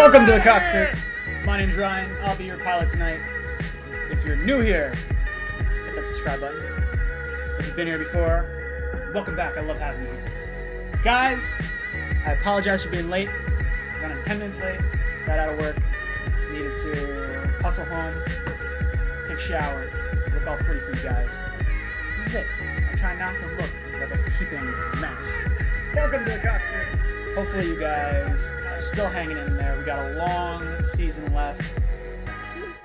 Welcome to the cockpit. My name's Ryan. I'll be your pilot tonight. If you're new here, hit that subscribe button. If you've been here before, welcome back. I love having you here. Guys, I apologize for being late. Running 10 minutes late. Got out of work. Needed to hustle home, take a shower, look all pretty for you guys. This is it. I'm trying not to look like a heaping mess. Welcome to the cockpit. Hopefully you guys are still hanging in there. We got a long season left.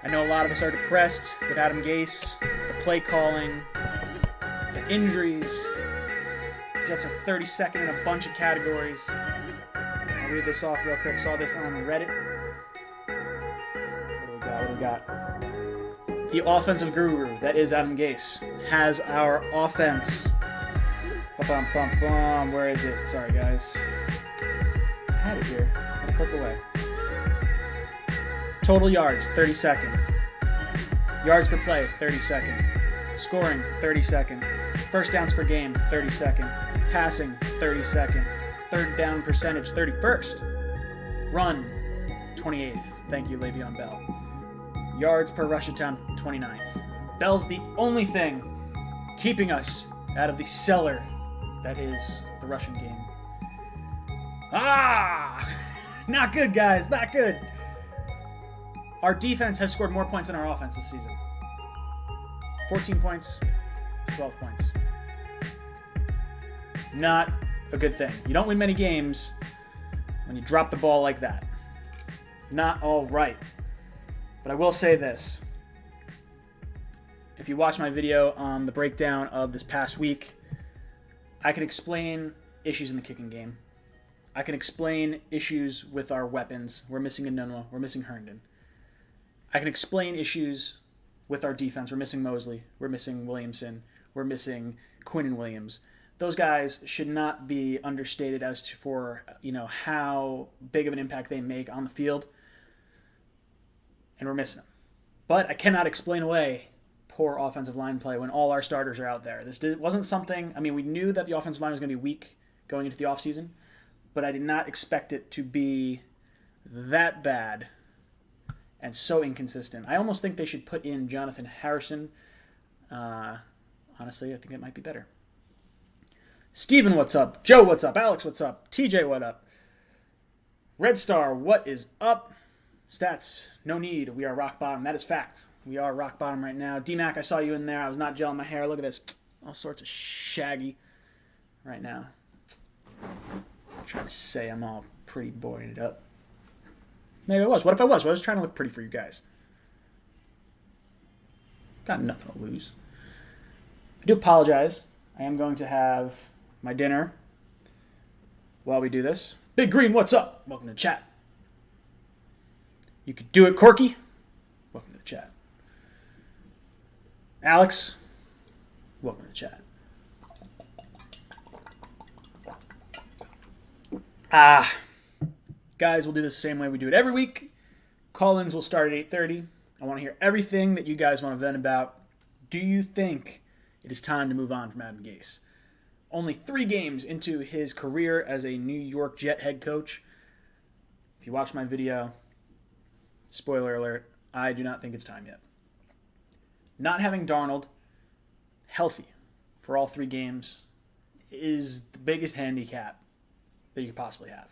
I know a lot of us are depressed with Adam Gase, the play calling, the injuries. Jets are 32nd in a bunch of categories. I'll read this off real quick. Saw this on Reddit. What do we got? The offensive guru, that is Adam Gase, has our offense. Where is it? Sorry, guys. I had it here. I'll click away. Total yards, 32nd. Yards per play, 32nd. Scoring, 32nd. First downs per game, 32nd. Passing, 32nd. Third down percentage, 31st. Run, 28th. Thank you, Le'Veon Bell. Yards per rush attempt, 29th. Bell's the only thing keeping us out of the cellar that is the rushing game. Not good, guys. Not good. Our defense has scored more points than our offense this season. 14 points, 12 points. Not a good thing. You don't win many games when you drop the ball like that. Not all right. But I will say this. If you watch my video on the breakdown of this past week, I can explain issues in the kicking game. I can explain issues with our weapons. We're missing Enunwa. We're missing Herndon. I can explain issues with our defense. We're missing Mosley. We're missing Williamson. We're missing Quinn and Williams. Those guys should not be understated as to how big of an impact they make on the field. And we're missing them. But I cannot explain away poor offensive line play when all our starters are out there. This wasn't something... we knew that the offensive line was going to be weak going into the offseason, but I did not expect it to be that bad and so inconsistent. I almost think they should put in Jonathan Harrison. Honestly, I think it might be better. Steven, what's up? Joe, what's up? Alex, what's up? TJ, what up? Red Star, what is up? Stats, no need. We are rock bottom. That is fact. We are rock bottom right now. D-Mac, I saw you in there. I was not gelling my hair. Look at this. All sorts of shaggy right now. I'm trying to say I'm all pretty boying it up. Maybe I was. What if I was? Well, I was trying to look pretty for you guys. Got nothing to lose. I do apologize. I am going to have my dinner while we do this. Big Green, what's up? Welcome to the chat. You could do it, Corky. Welcome to the chat. Alex, welcome to the chat. Guys, we'll do this the same way we do it every week. Call-ins will start at 8:30. I want to hear everything that you guys want to vent about. Do you think it is time to move on from Adam Gase? Only 3 games into his career as a New York Jet head coach. If you watch my video, spoiler alert, I do not think it's time yet. Not having Darnold healthy for all 3 games is the biggest handicap that you could possibly have.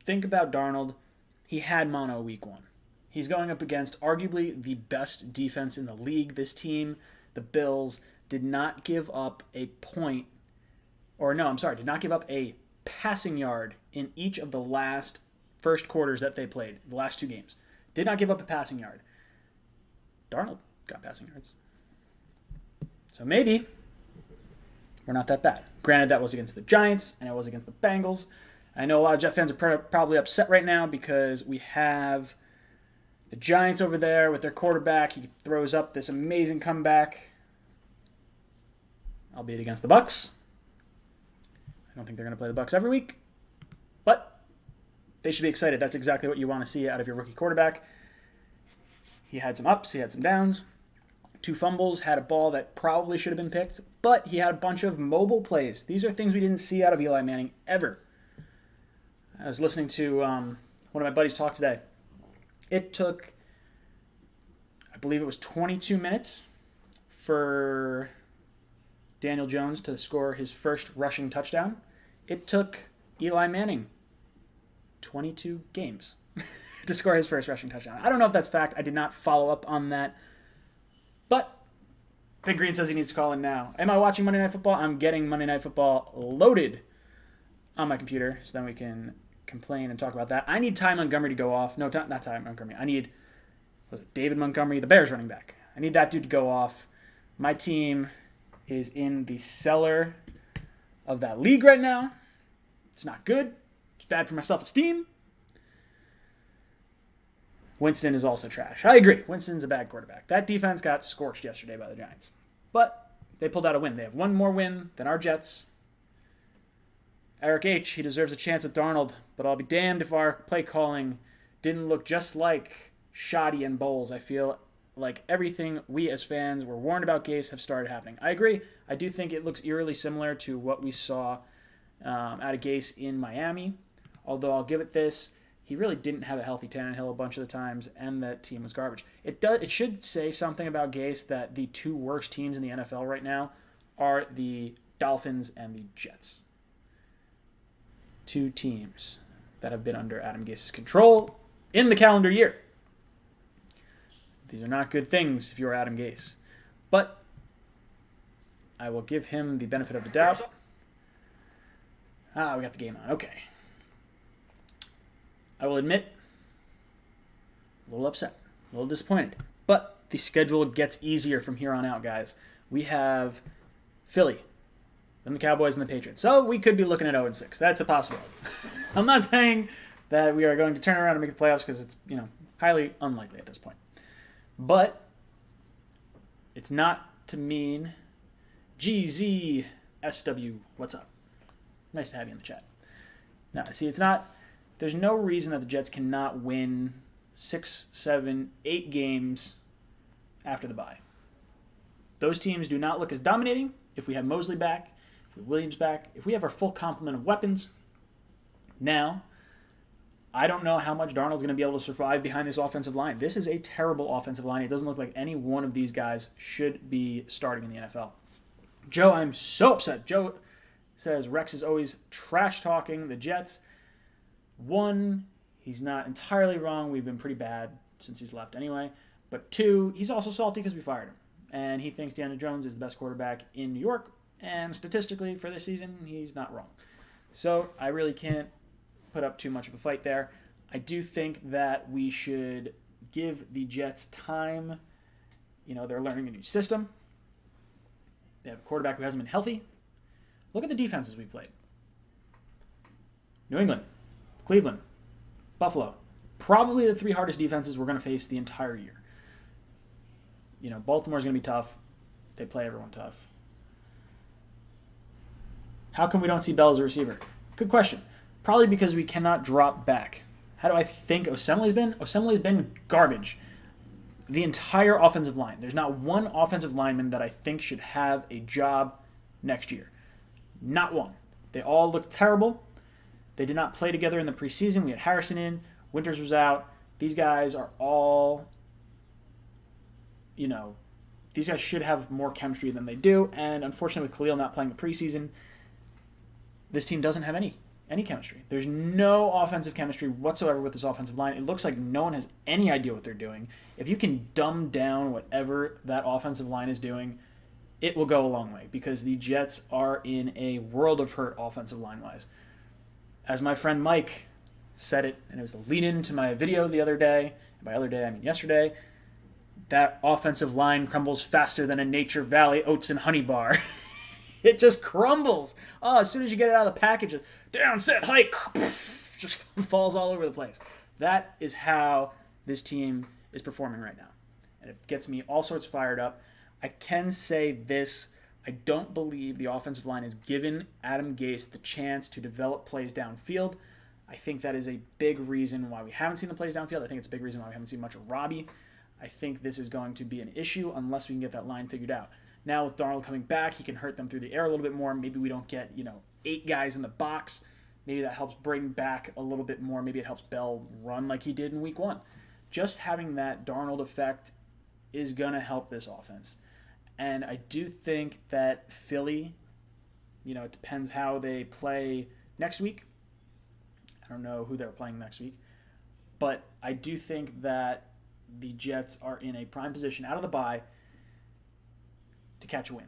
Think about Darnold. He had mono week 1. He's going up against arguably the best defense in the league. This team, the Bills, did not give up did not give up a passing yard in each of the last first quarters that they played, the last 2 games. Did not give up a passing yard. Darnold got passing yards. So maybe we're not that bad. Granted, that was against the Giants, and it was against the Bengals. I know a lot of Jet fans are probably upset right now because we have the Giants over there with their quarterback. He throws up this amazing comeback, albeit against the Bucs. I don't think they're going to play the Bucs every week, but they should be excited. That's exactly what you want to see out of your rookie quarterback. He had some ups, he had some downs. 2 fumbles, had a ball that probably should have been picked, but he had a bunch of mobile plays. These are things we didn't see out of Eli Manning ever. I was listening to one of my buddies talk today. It took, I believe it was 22 minutes for Daniel Jones to score his first rushing touchdown. It took Eli Manning 22 games to score his first rushing touchdown. I don't know if that's fact. I did not follow up on that. But Big Green says he needs to call in now. Am I watching Monday Night Football? I'm getting Monday Night Football loaded on my computer so then we can complain and talk about that. I need Ty Montgomery to go off. No, not Ty Montgomery. I need, David Montgomery, the Bears running back. I need that dude to go off. My team is in the cellar of that league right now. It's not good. It's bad for my self-esteem. Winston is also trash. I agree. Winston's a bad quarterback. That defense got scorched yesterday by the Giants. But they pulled out a win. They have one more win than our Jets. Eric H., he deserves a chance with Darnold, but I'll be damned if our play calling didn't look just like Shoddy and Bowles. I feel like everything we as fans were warned about Gase have started happening. I agree. I do think it looks eerily similar to what we saw out of Gase in Miami, although I'll give it this. He really didn't have a healthy Tannehill a bunch of the times, and that team was garbage. It should say something about Gase that the two worst teams in the NFL right now are the Dolphins and the Jets. Two teams that have been under Adam Gase's control in the calendar year. These are not good things if you're Adam Gase. But I will give him the benefit of the doubt. We got the game on. Okay. I will admit, a little upset, a little disappointed. But the schedule gets easier from here on out, guys. We have Philly, then the Cowboys and the Patriots. So we could be looking at 0-6. That's a possibility. I'm not saying that we are going to turn around and make the playoffs because it's, highly unlikely at this point. But it's not to mean GZSW, what's up? Nice to have you in the chat. Now, see, it's not... There's no reason that the Jets cannot win 6, 7, 8 games after the bye. Those teams do not look as dominating if we have Mosley back, if we have Williams back, if we have our full complement of weapons. Now, I don't know how much Darnold's going to be able to survive behind this offensive line. This is a terrible offensive line. It doesn't look like any one of these guys should be starting in the NFL. Joe, I'm so upset. Joe says Rex is always trash-talking the Jets. One, he's not entirely wrong. We've been pretty bad since he's left anyway. But two, he's also salty because we fired him. And he thinks Daniel Jones is the best quarterback in New York. And statistically, for this season, he's not wrong. So I really can't put up too much of a fight there. I do think that we should give the Jets time. They're learning a new system. They have a quarterback who hasn't been healthy. Look at the defenses we played. New England, Cleveland, Buffalo. Probably the three hardest defenses we're going to face the entire year. Baltimore's going to be tough. They play everyone tough. How come we don't see Bell as a receiver? Good question. Probably because we cannot drop back. How do I think Osemele's been? Osemele's been garbage. The entire offensive line. There's not one offensive lineman that I think should have a job next year. Not one. They all look terrible. They did not play together in the preseason. We had Harrison in. Winters was out. These guys are all, these guys should have more chemistry than they do. And unfortunately, with Khalil not playing the preseason, this team doesn't have any chemistry. There's no offensive chemistry whatsoever with this offensive line. It looks like no one has any idea what they're doing. If you can dumb down whatever that offensive line is doing, it will go a long way because the Jets are in a world of hurt offensive line-wise. As my friend Mike said it, and it was the lead-in to my video the other day, and by other day I mean yesterday, that offensive line crumbles faster than a Nature Valley oats and honey bar. It just crumbles. As soon as you get it out of the package, down, set, hike, just falls all over the place. That is how this team is performing right now. And it gets me all sorts fired up. I can say this. I don't believe the offensive line has given Adam Gase the chance to develop plays downfield. I think that is a big reason why we haven't seen the plays downfield. I think it's a big reason why we haven't seen much of Robbie. I think this is going to be an issue unless we can get that line figured out. Now with Darnold coming back, he can hurt them through the air a little bit more. Maybe we don't get, 8 guys in the box. Maybe that helps bring back a little bit more. Maybe it helps Bell run like he did in week 1. just having that Darnold effect is going to help this offense. And I do think that Philly, it depends how they play next week. I don't know who they're playing next week. But I do think that the Jets are in a prime position out of the bye to catch a win.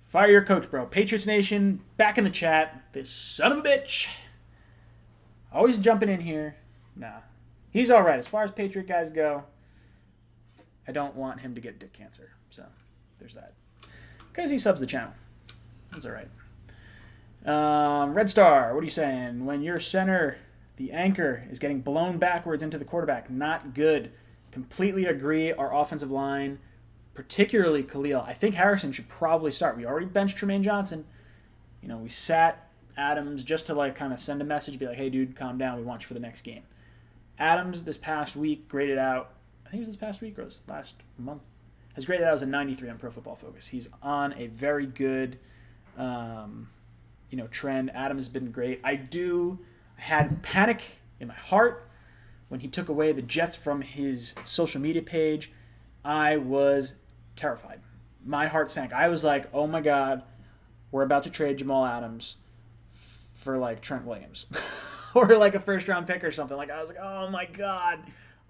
Fire your coach, bro. Patriots Nation, back in the chat. This son of a bitch. Always jumping in here. Nah. He's all right. As far as Patriot guys go, I don't want him to get dick cancer. So, there's that. Because he subs the channel. That's all right. Red Star, what are you saying? When your center, the anchor, is getting blown backwards into the quarterback, not good. Completely agree. Our offensive line, particularly Khalil, I think Harrison should probably start. We already benched Tremaine Johnson. We sat Adams just to kind of send a message, be like, hey, dude, calm down. We want you for the next game. Adams this past week graded out, I think it was this past week or this last month, has graded out as a 93 on Pro Football Focus. He's on a very good trend. Adams has been great. I had panic in my heart when he took away the Jets from his social media page. I was terrified. My heart sank. I was like, oh my God, we're about to trade Jamal Adams for Trent Williams or a first round pick or something. I was like, oh my God,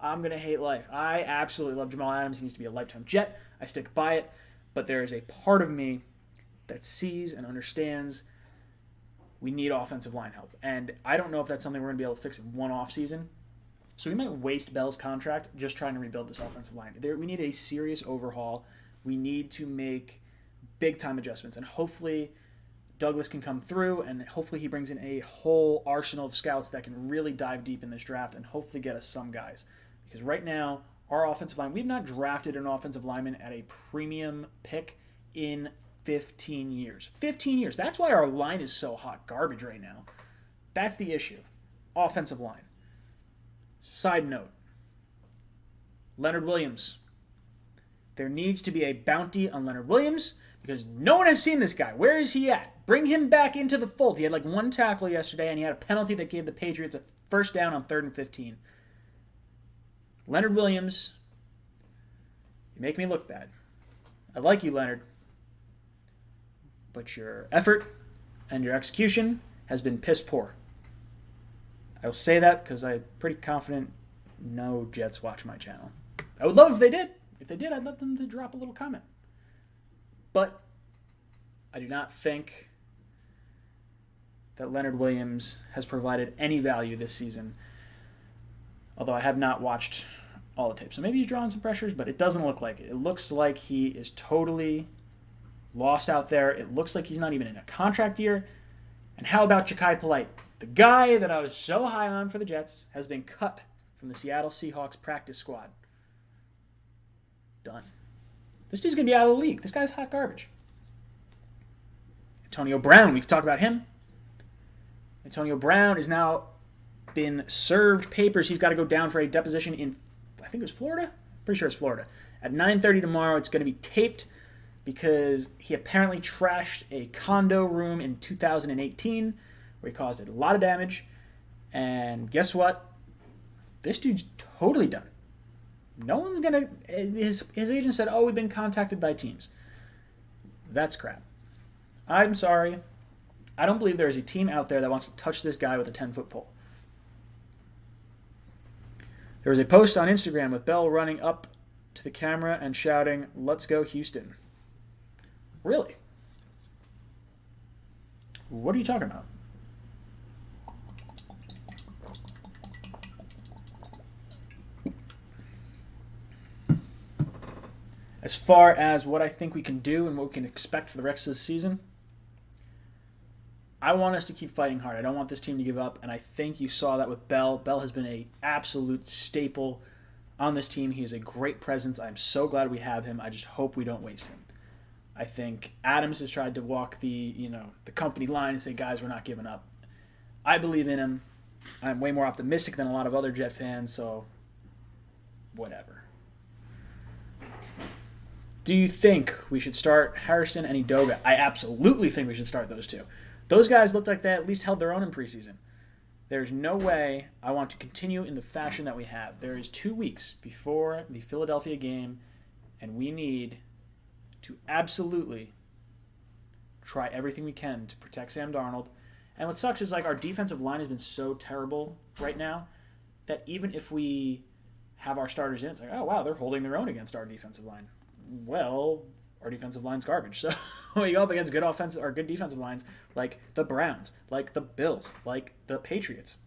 I'm going to hate life. I absolutely love Jamal Adams. He needs to be a lifetime Jet. I stick by it. But there is a part of me that sees and understands we need offensive line help. And I don't know if that's something we're going to be able to fix in one off season. So we might waste Bell's contract just trying to rebuild this offensive line. We need a serious overhaul. We need to make big-time adjustments. And hopefully Douglas can come through, and hopefully he brings in a whole arsenal of scouts that can really dive deep in this draft and hopefully get us some guys. Because right now, our offensive line, we've not drafted an offensive lineman at a premium pick in 15 years. 15 years. That's why our line is so hot garbage right now. That's the issue. Offensive line. Side note. Leonard Williams. There needs to be a bounty on Leonard Williams because no one has seen this guy. Where is he at? Bring him back into the fold. He had one tackle yesterday, and he had a penalty that gave the Patriots a first down on 3rd and 15. Leonard Williams, you make me look bad. I like you, Leonard. But your effort and your execution has been piss poor. I will say that because I'm pretty confident no Jets watch my channel. I would love if they did. If they did, I'd love them to drop a little comment. But I do not think that Leonard Williams has provided any value this season. Although I have not watched all the tape. So maybe he's drawing some pressures, but it doesn't look like it. It looks like he is totally lost out there. It looks like he's not even in a contract year. And how about Ja'Kai Polite? The guy that I was so high on for the Jets has been cut from the Seattle Seahawks practice squad. Done. This dude's going to be out of the league. This guy's hot garbage. Antonio Brown, we can talk about him. Antonio Brown is now been served papers. He's got to go down for a deposition in, I think it was Florida? Pretty sure it's Florida. At 9:30 tomorrow, it's going to be taped because he apparently trashed a condo room in 2018 where he caused a lot of damage. And guess what? This dude's totally done. No one's going to... His agent said, we've been contacted by teams. That's crap. I'm sorry. I don't believe there is a team out there that wants to touch this guy with a 10-foot pole. There was a post on Instagram with Bell running up to the camera and shouting, "Let's go Houston." Really? What are you talking about? As far as what I think we can do and what we can expect for the rest of the season, I want us to keep fighting hard. I don't want this team to give up, and I think you saw that with Bell. Bell has been an absolute staple on this team. He is a great presence. I'm so glad we have him. I just hope we don't waste him. I think Adams has tried to walk the company line and say, guys, we're not giving up. I believe in him. I'm way more optimistic than a lot of other Jet fans, so whatever. Do you think we should start Harrison and Edoga? I absolutely think we should start those two. Those guys looked like they at least held their own in preseason. There's no way I want to continue in the fashion that we have. There is 2 weeks before the Philadelphia game, and we need to absolutely try everything we can to protect Sam Darnold. And what sucks is our defensive line has been so terrible right now that even if we have our starters in, it's oh wow, they're holding their own against our defensive line. Well, our defensive line's garbage. So we go up against good offensive or good defensive lines like the Browns, like the Bills, like the Patriots.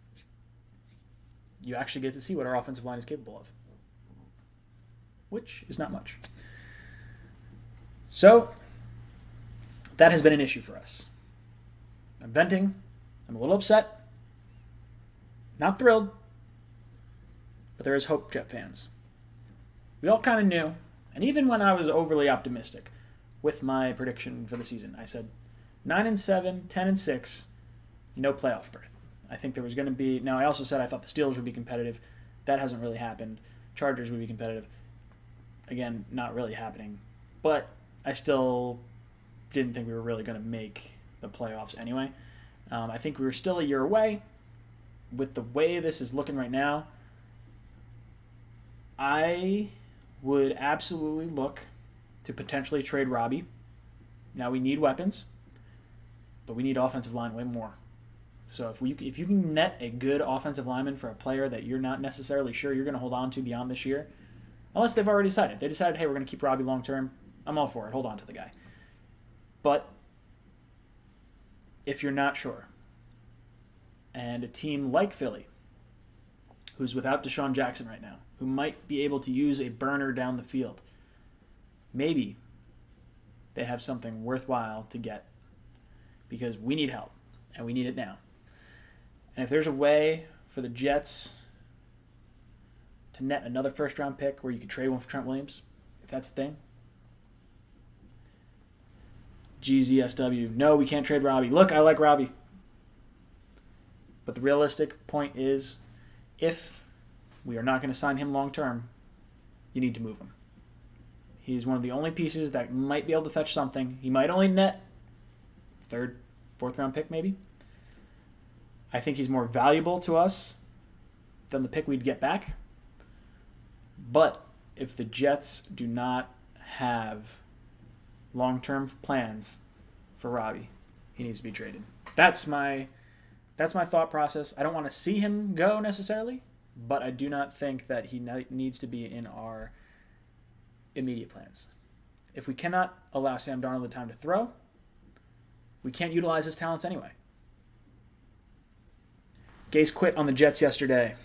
You actually get to see what our offensive line is capable of, which is not much. So that has been an issue for us. I'm venting. I'm a little upset. Not thrilled. But there is hope, Jet fans. We all kind of knew. And even when I was overly optimistic with my prediction for the season, I said 9-7, 10-6, no playoff berth. I think there was going to be... Now, I also said I thought the Steelers would be competitive. That hasn't really happened. Chargers would be competitive. Again, not really happening. But I still didn't think we were really going to make the playoffs anyway. I think we were still a year away. With the way this is looking right now, I would absolutely look to potentially trade Robbie. Now we need weapons, but we need offensive line way more. So if you can net a good offensive lineman for a player that you're not necessarily sure you're going to hold on to beyond this year, unless they've already decided. If they decided, hey, we're going to keep Robbie long term, I'm all for it. Hold on to the guy. But if you're not sure, and a team like Philly, who's without Deshaun Jackson right now, who might be able to use a burner down the field, maybe they have something worthwhile to get, because we need help, and we need it now. And if there's a way for the Jets to net another first-round pick where you could trade one for Trent Williams, if that's a thing, GZSW, no, we can't trade Robbie. Look, I like Robbie. But the realistic point is, if we are not going to sign him long-term, you need to move him. He's one of the only pieces that might be able to fetch something. He might only net third, fourth-round pick maybe. I think he's more valuable to us than the pick we'd get back. But if the Jets do not have long-term plans for Robbie, he needs to be traded. That's my thought process. I don't want to see him go necessarily, but I do not think that he needs to be in our immediate plans. If we cannot allow Sam Darnold the time to throw, we can't utilize his talents anyway. Gase quit on the Jets yesterday.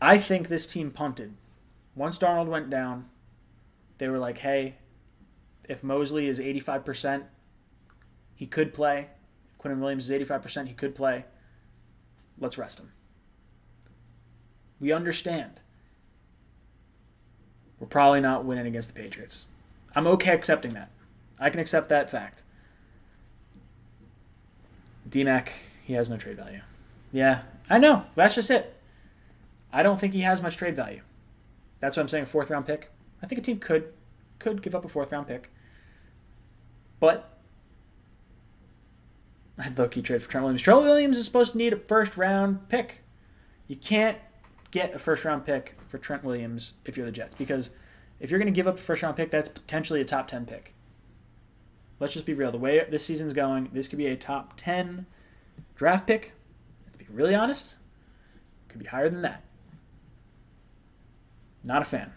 I think this team punted. Once Darnold went down, they were like, hey, if Mosley is 85%, he could play. If Quinnen Williams is 85%, he could play. Let's rest him. We understand. We're probably not winning against the Patriots. I'm okay accepting that. I can accept that fact. D-Mac, he has no trade value. Yeah, I know. That's just it. I don't think he has much trade value. That's what I'm saying, a fourth-round pick. I think a team could give up a fourth-round pick. But I'd low-key trade for Trent Williams. Trent Williams is supposed to need a first-round pick. You can't get a first-round pick for Trent Williams if you're the Jets, because if you're going to give up a first-round pick, that's potentially a top 10 pick. Let's just be real. The way this season's going, this could be a top 10 draft pick. Let's be really honest. It could be higher than that. Not a fan.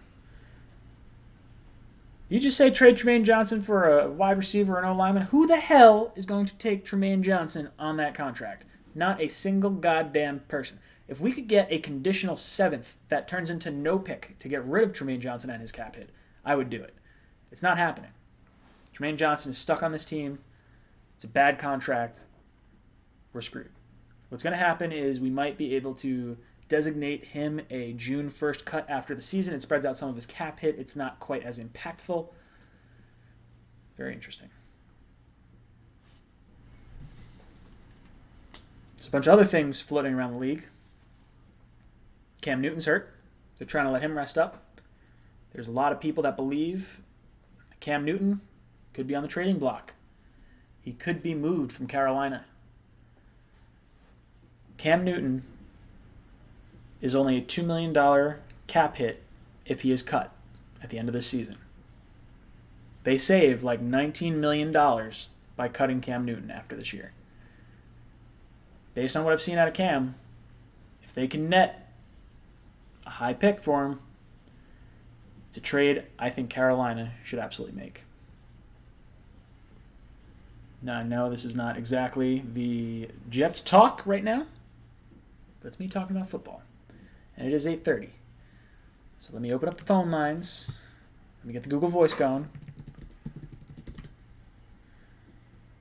You just say trade Tremaine Johnson for a wide receiver or an O-lineman. Who the hell is going to take Tremaine Johnson on that contract? Not a single goddamn person. If we could get a conditional 7th that turns into no pick to get rid of Tremaine Johnson and his cap hit, I would do it. It's not happening. Tremaine Johnson is stuck on this team. It's a bad contract. We're screwed. What's going to happen is we might be able to designate him a June 1st cut after the season. It spreads out some of his cap hit. It's not quite as impactful. Very interesting. There's a bunch of other things floating around the league. Cam Newton's hurt. They're trying to let him rest up. There's a lot of people that believe Cam Newton could be on the trading block. He could be moved from Carolina. Cam Newton is only a $2 million cap hit if he is cut at the end of this season. They save like $19 million by cutting Cam Newton after this year. Based on what I've seen out of Cam, if they can net a high pick for him, it's a trade I think Carolina should absolutely make. Now, I know this is not exactly the Jets talk right now, but it's me talking about football. And it is 8:30. So let me open up the phone lines. Let me get the Google Voice going.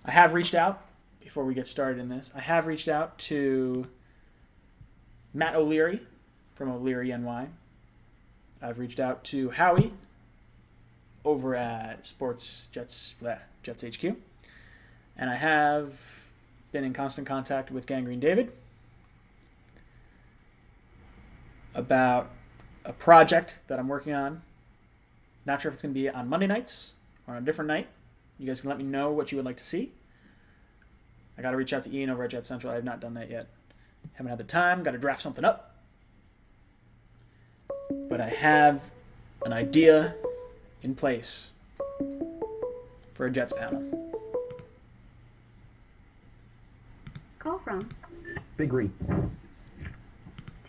I have reached out, before we get started in this, I have reached out to Matt O'Leary from O'Leary NY. I've reached out to Howie over at Sports Jets HQ. And I have been in constant contact with Gangrene David about a project that I'm working on. Not sure if it's going to be on Monday nights or on a different night. You guys can let me know what you would like to see. I got to reach out to Ian over at Jet Central. I have not done that yet. Haven't had the time. Got to draft something up. But I have an idea in place for a Jets panel. Call from Big Green.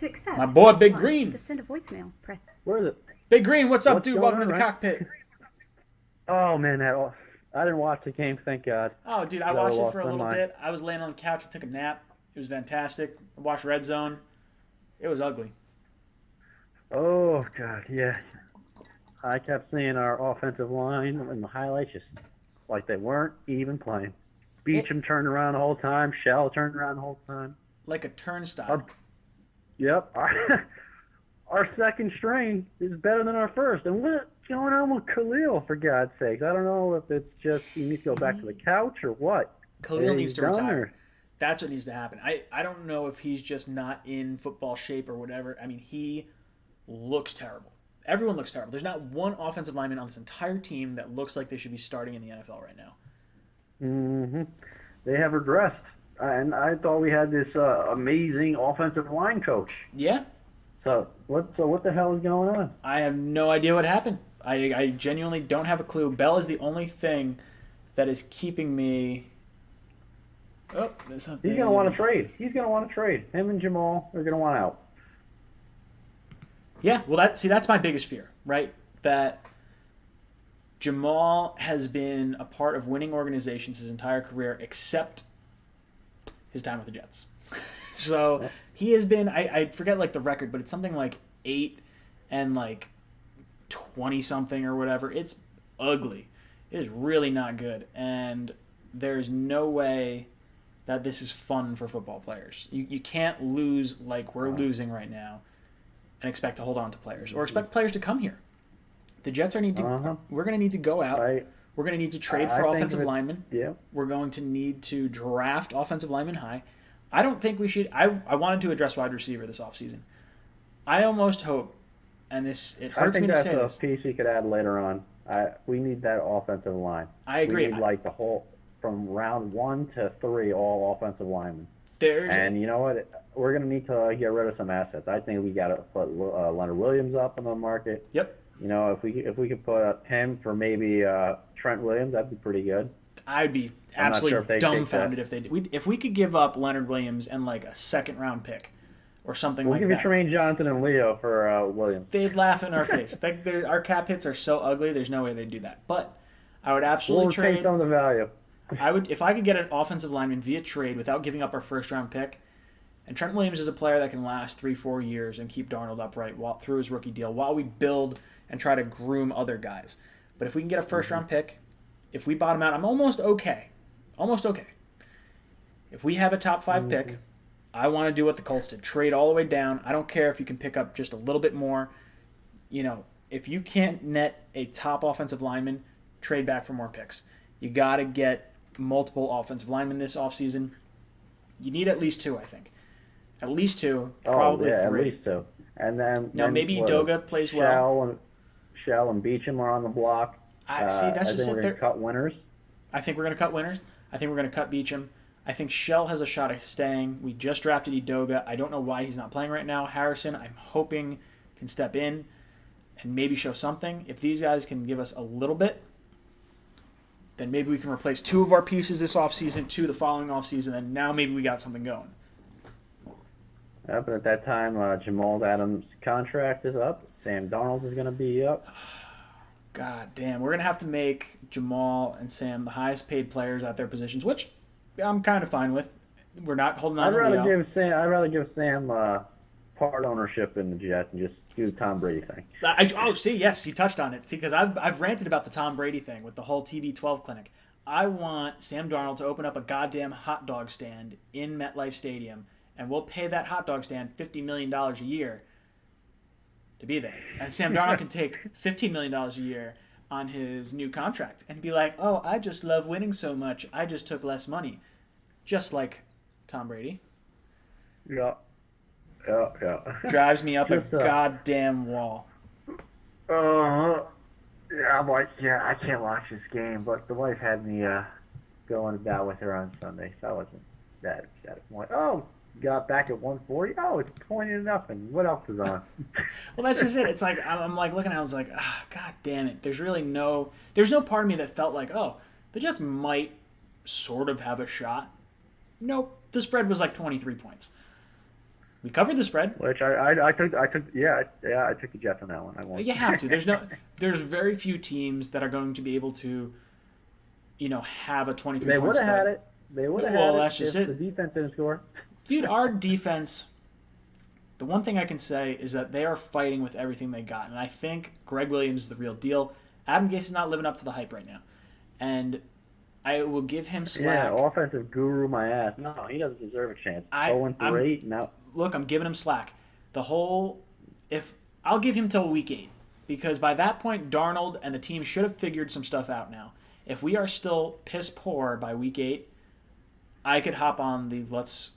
To accept. My boy, Big Green. To send a voicemail, press. Where is it? Big Green, what's up, What's dude? going Welcome to on, the right? cockpit. Oh man, I didn't watch the game. Thank God. Oh, dude, I Got watched it lost for a my little mind. bit. I was laying on the couch. I took a nap. It was fantastic. I watched Red Zone. It was ugly. Oh God, yeah. I kept seeing our offensive line in the highlights just like they weren't even playing. Beecham turned around the whole time. Shell turned around the whole time. Like a turnstile. Yep. Our second string is better than our first. And what's going on with Khalil, for God's sake? I don't know if it's just he needs to go back to the couch or what. Khalil needs He's to done, retire. or- That's what needs to happen. I don't know if he's just not in football shape or whatever. I mean, he looks terrible. Everyone looks terrible. There's not one offensive lineman on this entire team that looks like they should be starting in the NFL right now. Mm-hmm. They have regressed. And I thought we had this amazing offensive line coach. Yeah, So what the hell is going on? I have no idea what happened. I genuinely don't have a clue. Bell is the only thing that is keeping me. Oh, there's something. He's going to want to trade. Him and Jamal are going to want out. Yeah, well, that's my biggest fear, right? That Jamal has been a part of winning organizations his entire career, except his time with the Jets. So he has been, I forget like the record, but it's something like 8 and like 20 something or whatever. It's ugly. It is really not good, and there's no way that this is fun for football players. You can't lose like we're losing right now and expect to hold on to players or expect players to come here. The Jets we're going to need to go out. We're going to need to trade for offensive linemen. Yeah. We're going to need to draft offensive linemen high. I don't think we should. I wanted to address wide receiver this offseason. I almost hope, and it hurts me to say I this. think that's a piece you could add later on. We need that offensive line. I agree. We need like the whole, from round 1 to 3, all offensive linemen. And you know what? We're going to need to get rid of some assets. I think we got to put Leonard Williams up on the market. Yep. You know, if we could put him for maybe Trent Williams, that'd be pretty good. I'd be absolutely dumbfounded if they did. If we could give up Leonard Williams and like a second round pick or something like that. We'll give you Tremaine Johnson and Leo for Williams. They'd laugh in our face. Our cap hits are so ugly. There's no way they'd do that. But I would absolutely trade. We'll some of the value. If I could get an offensive lineman via trade without giving up our first round pick. And Trent Williams is a player that can last 3-4 years and keep Darnold upright through his rookie deal while we build and try to groom other guys. But if we can get a first-round pick, if we bottom out, I'm almost okay. Almost okay. If we have a top 5 pick, I want to do what the Colts did. Trade all the way down. I don't care if you can pick up just a little bit more. You know, if you can't net a top offensive lineman, trade back for more picks. You got to get multiple offensive linemen this offseason. You need at least 2, I think. At least 2, probably 3. At least 2. And then maybe Doga plays well. Shell and Beecham are on the block. I think we're going to cut winners. I think we're going to cut winners. I think we're going to cut Beecham. I think Shell has a shot at staying. We just drafted Edoga. I don't know why he's not playing right now. Harrison, I'm hoping, can step in and maybe show something. If these guys can give us a little bit, then maybe we can replace 2 of our pieces this offseason, 2 the following offseason, and now maybe we got something going. Yeah, but at that time, Jamal Adams' contract is up. Sam Darnold is going to be up. God damn, we're going to have to make Jamal and Sam the highest paid players at their positions, which I'm kind of fine with. We're not holding on I'd to rather give Sam part ownership in the Jets and just do the Tom Brady thing. Yes, you touched on it. See, because I've ranted about the Tom Brady thing with the whole TB12 clinic. I want Sam Darnold to open up a goddamn hot dog stand in MetLife Stadium, and we'll pay that hot dog stand $50 million a year to be there. And Sam Darnold can take $15 million a year on his new contract and be like, oh, I just love winning so much, I just took less money. Just like Tom Brady. Yeah. Drives me up Just, a goddamn wall. Yeah, I'm like, I can't watch this game, but the wife had me going about with her on Sunday, so I wasn't that upset. I'm like, got back at 140. Oh, it's 20-0. What else is on? Well, that's just it. It's like I'm like looking at it, I was like, god damn it. There's no part of me that felt like, oh, the Jets might sort of have a shot. Nope. The spread was like 23 points. We covered the spread. Which I took I took the Jets on that one. I won't. You have to. There's very few teams that are going to be able to, have a 23 They point would have spread. had it. They would have Well, had that's it just if it. the defense didn't score. Dude, our defense, the one thing I can say is that they are fighting with everything they got. And I think Greg Williams is the real deal. Adam Gase is not living up to the hype right now. And I will give him slack. Yeah, offensive guru my ass. No, he doesn't deserve a chance. 0-3 now. Look, I'm giving him slack. I'll give him till week 8. Because by that point, Darnold and the team should have figured some stuff out now. If we are still piss poor by week 8, I could hop on the let's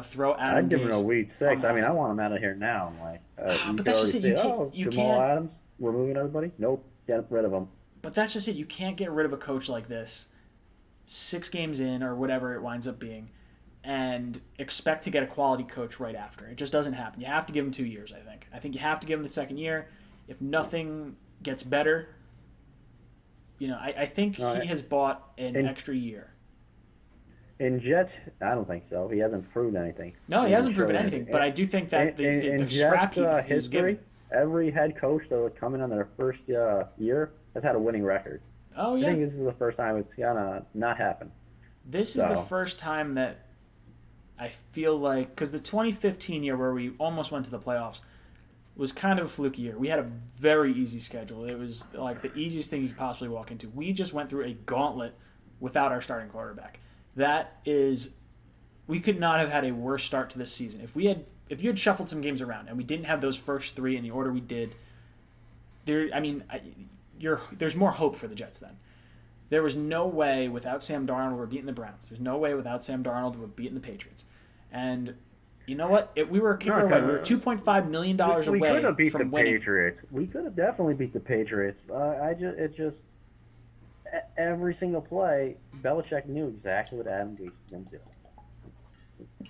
throw Adam I'd give him Gase a week 6. on I mean, the I want him out of here now. I'm like, you but could that's already just it. say, You Jamal can't. Adams, we're moving everybody. Nope, get rid of him. But that's just it. You can't get rid of a coach like this 6 games in or whatever it winds up being and expect to get a quality coach right after. It just doesn't happen. You have to give him 2 years, I think. I think you have to give him the second year. If nothing gets better, I think he has bought an extra year. In Jets, I don't think so. He hasn't proved anything. No, he hasn't proven anything. But I do think that the scrap he was history, given. every head coach that was coming on their first year has had a winning record. Oh, I yeah. think this is the first time it's gonna not happen. This is the first time that I feel like, because the 2015 year where we almost went to the playoffs was kind of a fluky year. We had a very easy schedule. It was like the easiest thing you could possibly walk into. We just went through a gauntlet without our starting quarterback. We could not have had a worse start to this season. If you had shuffled some games around and we didn't have those first 3 in the order we did, there's more hope for the Jets then. There was no way without Sam Darnold we're beating the Browns. There's no way without Sam Darnold we're beating the Patriots. And you know what? We were a kicker away. We were $2.5 million away from winning. We could have beat the Patriots. We could have definitely beat the Patriots. Every single play, Belichick knew exactly what Adam Gase was going to do.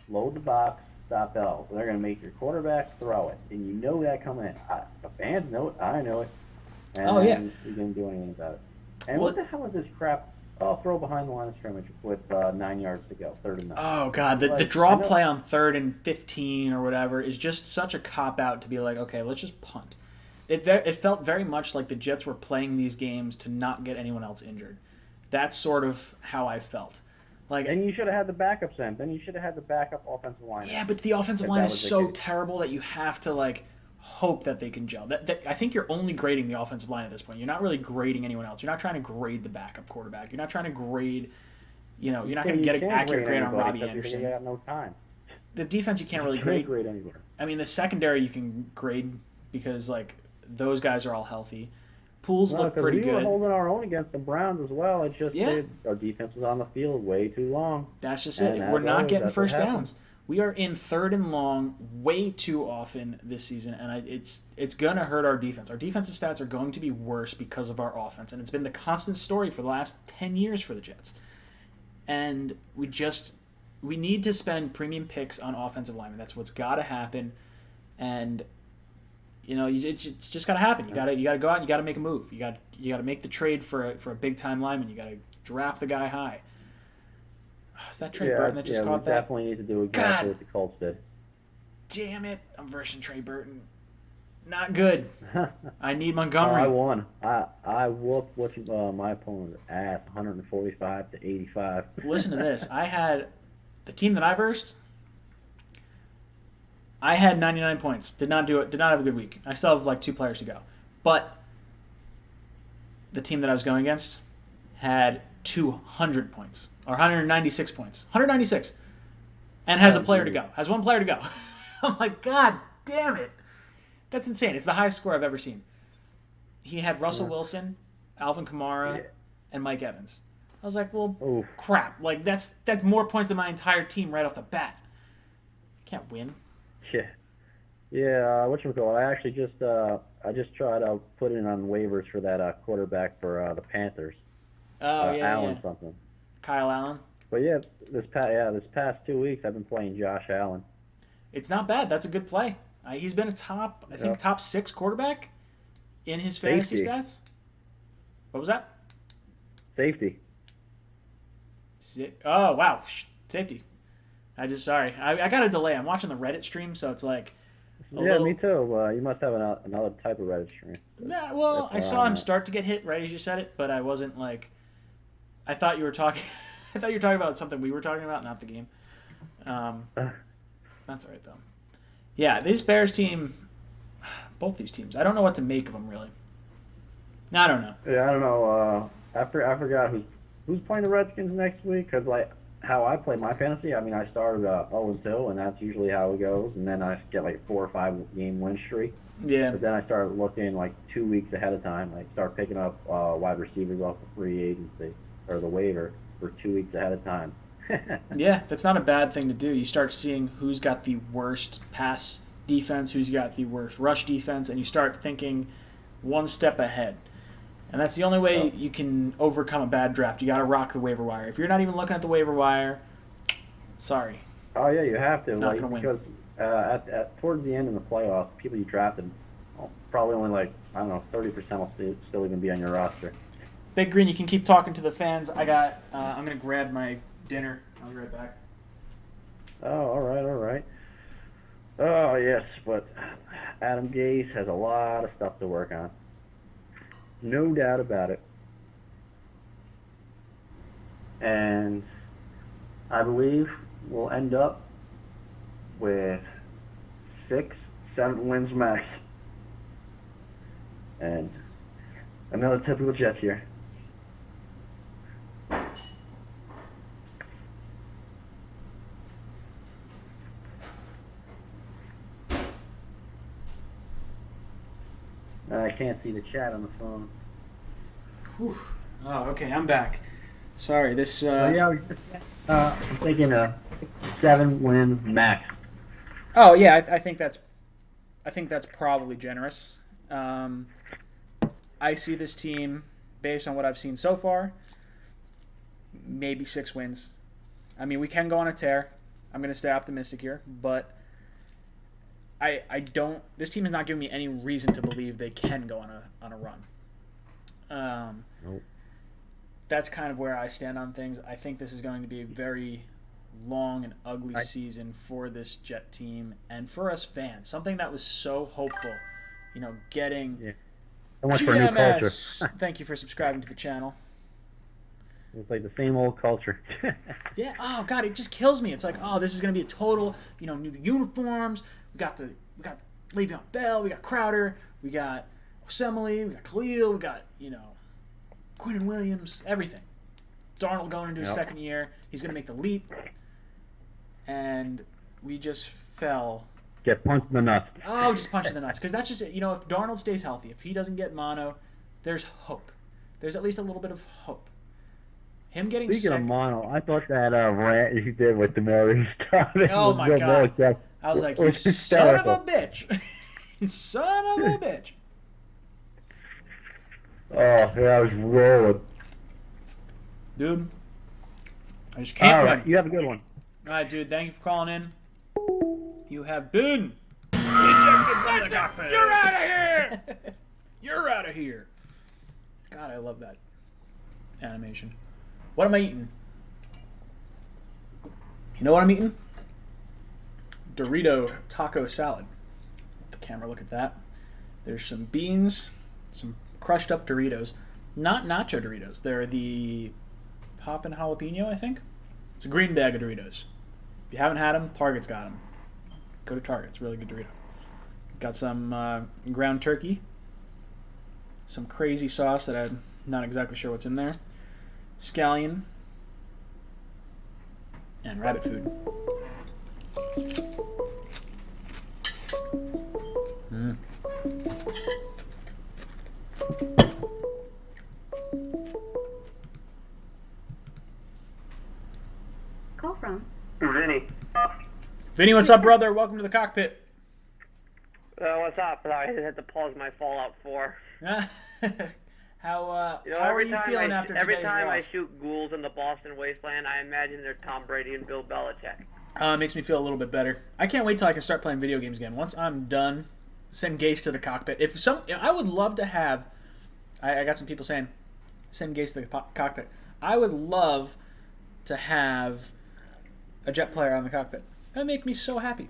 Load the box, stop L. They're going to make your quarterback throw it. And you know that coming in. The fans know it. I know it. And you didn't do anything about it. And what the hell is this crap? Throw behind the line of scrimmage with 9 yards to go, 3rd and 9. Oh, God. The draw play on 3rd and 15 or whatever is just such a cop-out to be like, okay, let's just punt. It felt very much like the Jets were playing these games to not get anyone else injured. That's sort of how I felt. And you should have had the backup sent. Then you should have had the backup offensive line. Yeah, but the offensive line is so terrible that you have to hope that they can gel. I think you're only grading the offensive line at this point. You're not really grading anyone else. You're not trying to grade the backup quarterback. You're not trying to grade. You're not going to get an accurate grade on Robbie Anderson. You got no time. The defense you can't really grade. Grade anywhere. I mean, the secondary you can grade because those guys are all healthy. Pools look pretty good. We were holding our own against the Browns as well. It's just our defense was on the field way too long. That's just it. We're not getting first downs. We are in 3rd and long way too often this season, and it's going to hurt our defense. Our defensive stats are going to be worse because of our offense, and it's been the constant story for the last 10 years for the Jets. and we need to spend premium picks on offensive linemen. That's what's got to happen, and it's just got to happen. You got to go out and you got to make a move. You got to make the trade for a big time lineman. You got to draft the guy high. Is that Trey Burton that just caught we that? definitely need to do exactly what the Colts did. Damn it! I'm versing Trey Burton. Not good. I need Montgomery. I won. I whooped my opponent's ass, 145 to 85. Listen to this. I had the team that I versed. I had 99 points. Did not do it. Did not have a good week. I still have like 2 players to go. But the team that I was going against had 200 points or 196 points. 196, and has a player to go. Has 1 player to go. I'm like, God damn it. That's insane. It's the highest score I've ever seen. He had Russell Wilson, Alvin Kamara, and Mike Evans. I was like, well, crap. Like that's more points than my entire team right off the bat. Can't win. Yeah. Whatchamacallit? I actually just tried to put in on waivers for that quarterback for the Panthers. Allen something. Kyle Allen. But this past 2 weeks I've been playing Josh Allen. It's not bad. That's a good play. He's been a top 6 quarterback in his fantasy stats. What was that? Safety. Oh, wow. Safety. I got a delay. I'm watching the Reddit stream, so it's like me too. You must have another type of Reddit stream. Yeah, well, I saw him start to get hit right as you said it, but I wasn't like... I thought you were talking... I thought you were talking about something we were talking about, not the game. That's all right, though. Yeah, this Bears team, both these teams, I don't know what to make of them, really. No, I don't know. Yeah, I don't know. I forgot who's playing the Redskins next week, because, like, how I play my fantasy, I mean, I started 0-2, and that's usually how it goes, and then I get, like, 4 or 5 game win streak. Yeah. But then I started looking, like, 2 weeks ahead of time. I start picking up wide receivers off the free agency, or the waiver, for 2 weeks ahead of time. Yeah, that's not a bad thing to do. You start seeing who's got the worst pass defense, who's got the worst rush defense, and you start thinking one step ahead. And that's the only way you can overcome a bad draft. You got to rock the waiver wire. If you're not even looking at the waiver wire, sorry. Oh yeah, you have to. Not gonna win. Because towards the end in the playoffs, people you drafted, probably only 30% will still even be on your roster. Big Green, you can keep talking to the fans. I'm gonna grab my dinner. I'll be right back. Oh, all right. Oh, yes, but Adam Gase has a lot of stuff to work on. No doubt about it. And I believe we'll end up with 6, 7 wins max. And another typical Jets here. I can't see the chat on the phone. Whew. Oh, okay, I'm back. Sorry, this... I'm thinking 7 wins max. Oh, yeah, I think that's probably generous. I see this team, based on what I've seen so far, maybe 6 wins. I mean, we can go on a tear. I'm going to stay optimistic here, but... I don't. This team is not giving me any reason to believe they can go on a run. Nope. That's kind of where I stand on things. I think this is going to be a very long and ugly season for this Jet team and for us fans. Something that was so hopeful, getting So much for a new culture. Thank you for subscribing to the channel. It's like the same old culture. Yeah. Oh God, it just kills me. It's like, oh, this is going to be a total, new uniforms. We got Le'Veon Bell, we got Crowder, we got Osemele, we got Khalil, we got Quinnen Williams, everything. Darnold going into his second year, he's gonna make the leap, and we just fell. Get punched in the nuts. Oh, just punch in the nuts, because that's just it. If Darnold stays healthy, if he doesn't get mono, there's hope. There's at least a little bit of hope. Him getting Speaking sick. of mono, I thought that rant you did with Demaryius Thomas. Oh my God. I was like, you son of a bitch. Son of a bitch. Oh, yeah, I was rolling. Dude, I just can't All win. right, you have a good one. All right, dude. Thank you for calling in. You have been ejected from the cockpit. You're out of here. You're out of here. God, I love that animation. What am I eating? You know what I'm eating? Dorito taco salad. Let the camera look at that. There's some beans, some crushed up Doritos. Not nacho Doritos. They're the Poppin' Jalapeno, I think. It's a green bag of Doritos. If you haven't had them, Target's got them. Go to Target. It's a really good Dorito. Got some ground turkey. Some crazy sauce that I'm not exactly sure what's in there. Scallion. And rabbit food. Mm. Call from. Vinny. Vinny, what's up, brother? Welcome to the cockpit. What's up? I had to pause my Fallout 4. How are every you time feeling after every today's time loss? I shoot ghouls in the Boston wasteland, I imagine they're Tom Brady and Bill Belichick. Makes me feel a little bit better. I can't wait till I can start playing video games again. Once I'm done, send Gase to the cockpit. I would love to have. I got some people saying, send Gase to the cockpit. I would love to have a jet player on the cockpit. That'd make me so happy.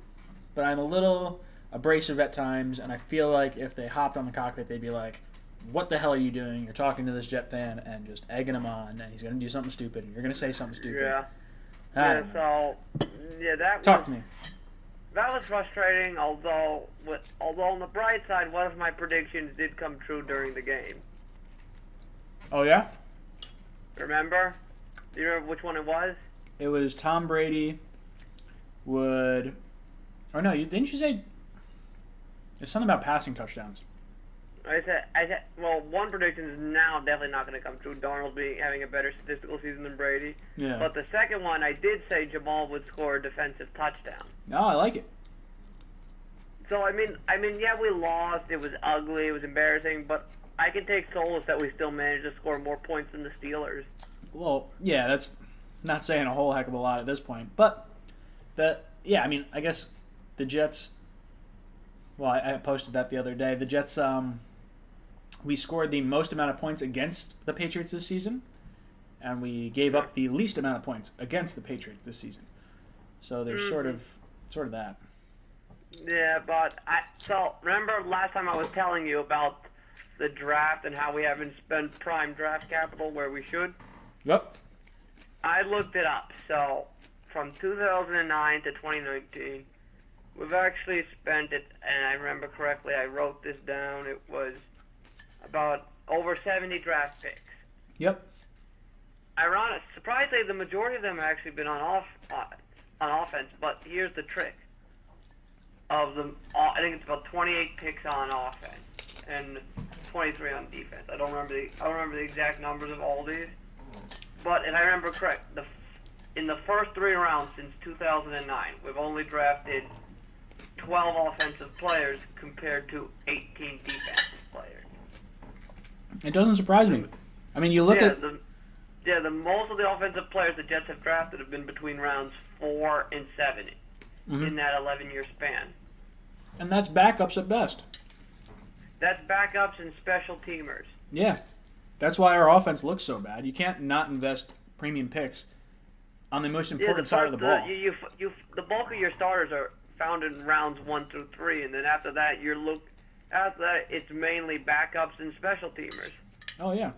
But I'm a little abrasive at times, and I feel like if they hopped on the cockpit, they'd be like, what the hell are you doing? You're talking to this jet fan and just egging him on, and he's going to do something stupid, and you're going to say something stupid. Yeah. I don't know. Talk to me. That was frustrating. Although on the bright side, one of my predictions did come true during the game. Oh, yeah? Remember? Do you remember which one it was? It was Tom Brady would... Oh, no, didn't you say... There's something about passing touchdowns. I said, well, one prediction is now definitely not going to come true. Darnold having a better statistical season than Brady. Yeah. But the second one, I did say Jamal would score a defensive touchdown. No, I like it. So I mean, yeah, we lost. It was ugly. It was embarrassing. But I can take solace that we still managed to score more points than the Steelers. Well, yeah, that's not saying a whole heck of a lot at this point. But, I guess the Jets... Well, I posted that the other day. The Jets... We scored the most amount of points against the Patriots this season, and we gave up the least amount of points against the Patriots this season. So there's sort of that. Yeah, but so remember last time I was telling you about the draft and how we haven't spent prime draft capital where we should? Yep. I looked it up. So from 2009 to 2019, we've actually spent it, and I remember correctly, I wrote this down. It was about over 70 draft picks. Yep. Ironic. Surprisingly, the majority of them have actually been on offense. But here's the trick: of them, I think it's about 28 picks on offense and 23 on defense. I don't remember the exact numbers of all these. But if I remember correct, in the first 3 rounds since 2009, we've only drafted 12 offensive players compared to 18 defensive players. It doesn't surprise me. I mean, you look at... The most of the offensive players the Jets have drafted have been between rounds 4 and 7 in that 11-year span. And that's backups at best. That's backups and special teamers. Yeah. That's why our offense looks so bad. You can't not invest premium picks on the most important side of the ball. The bulk of your starters are found in rounds 1 through 3, and then after that, it's mainly backups and special teamers. Oh, yeah.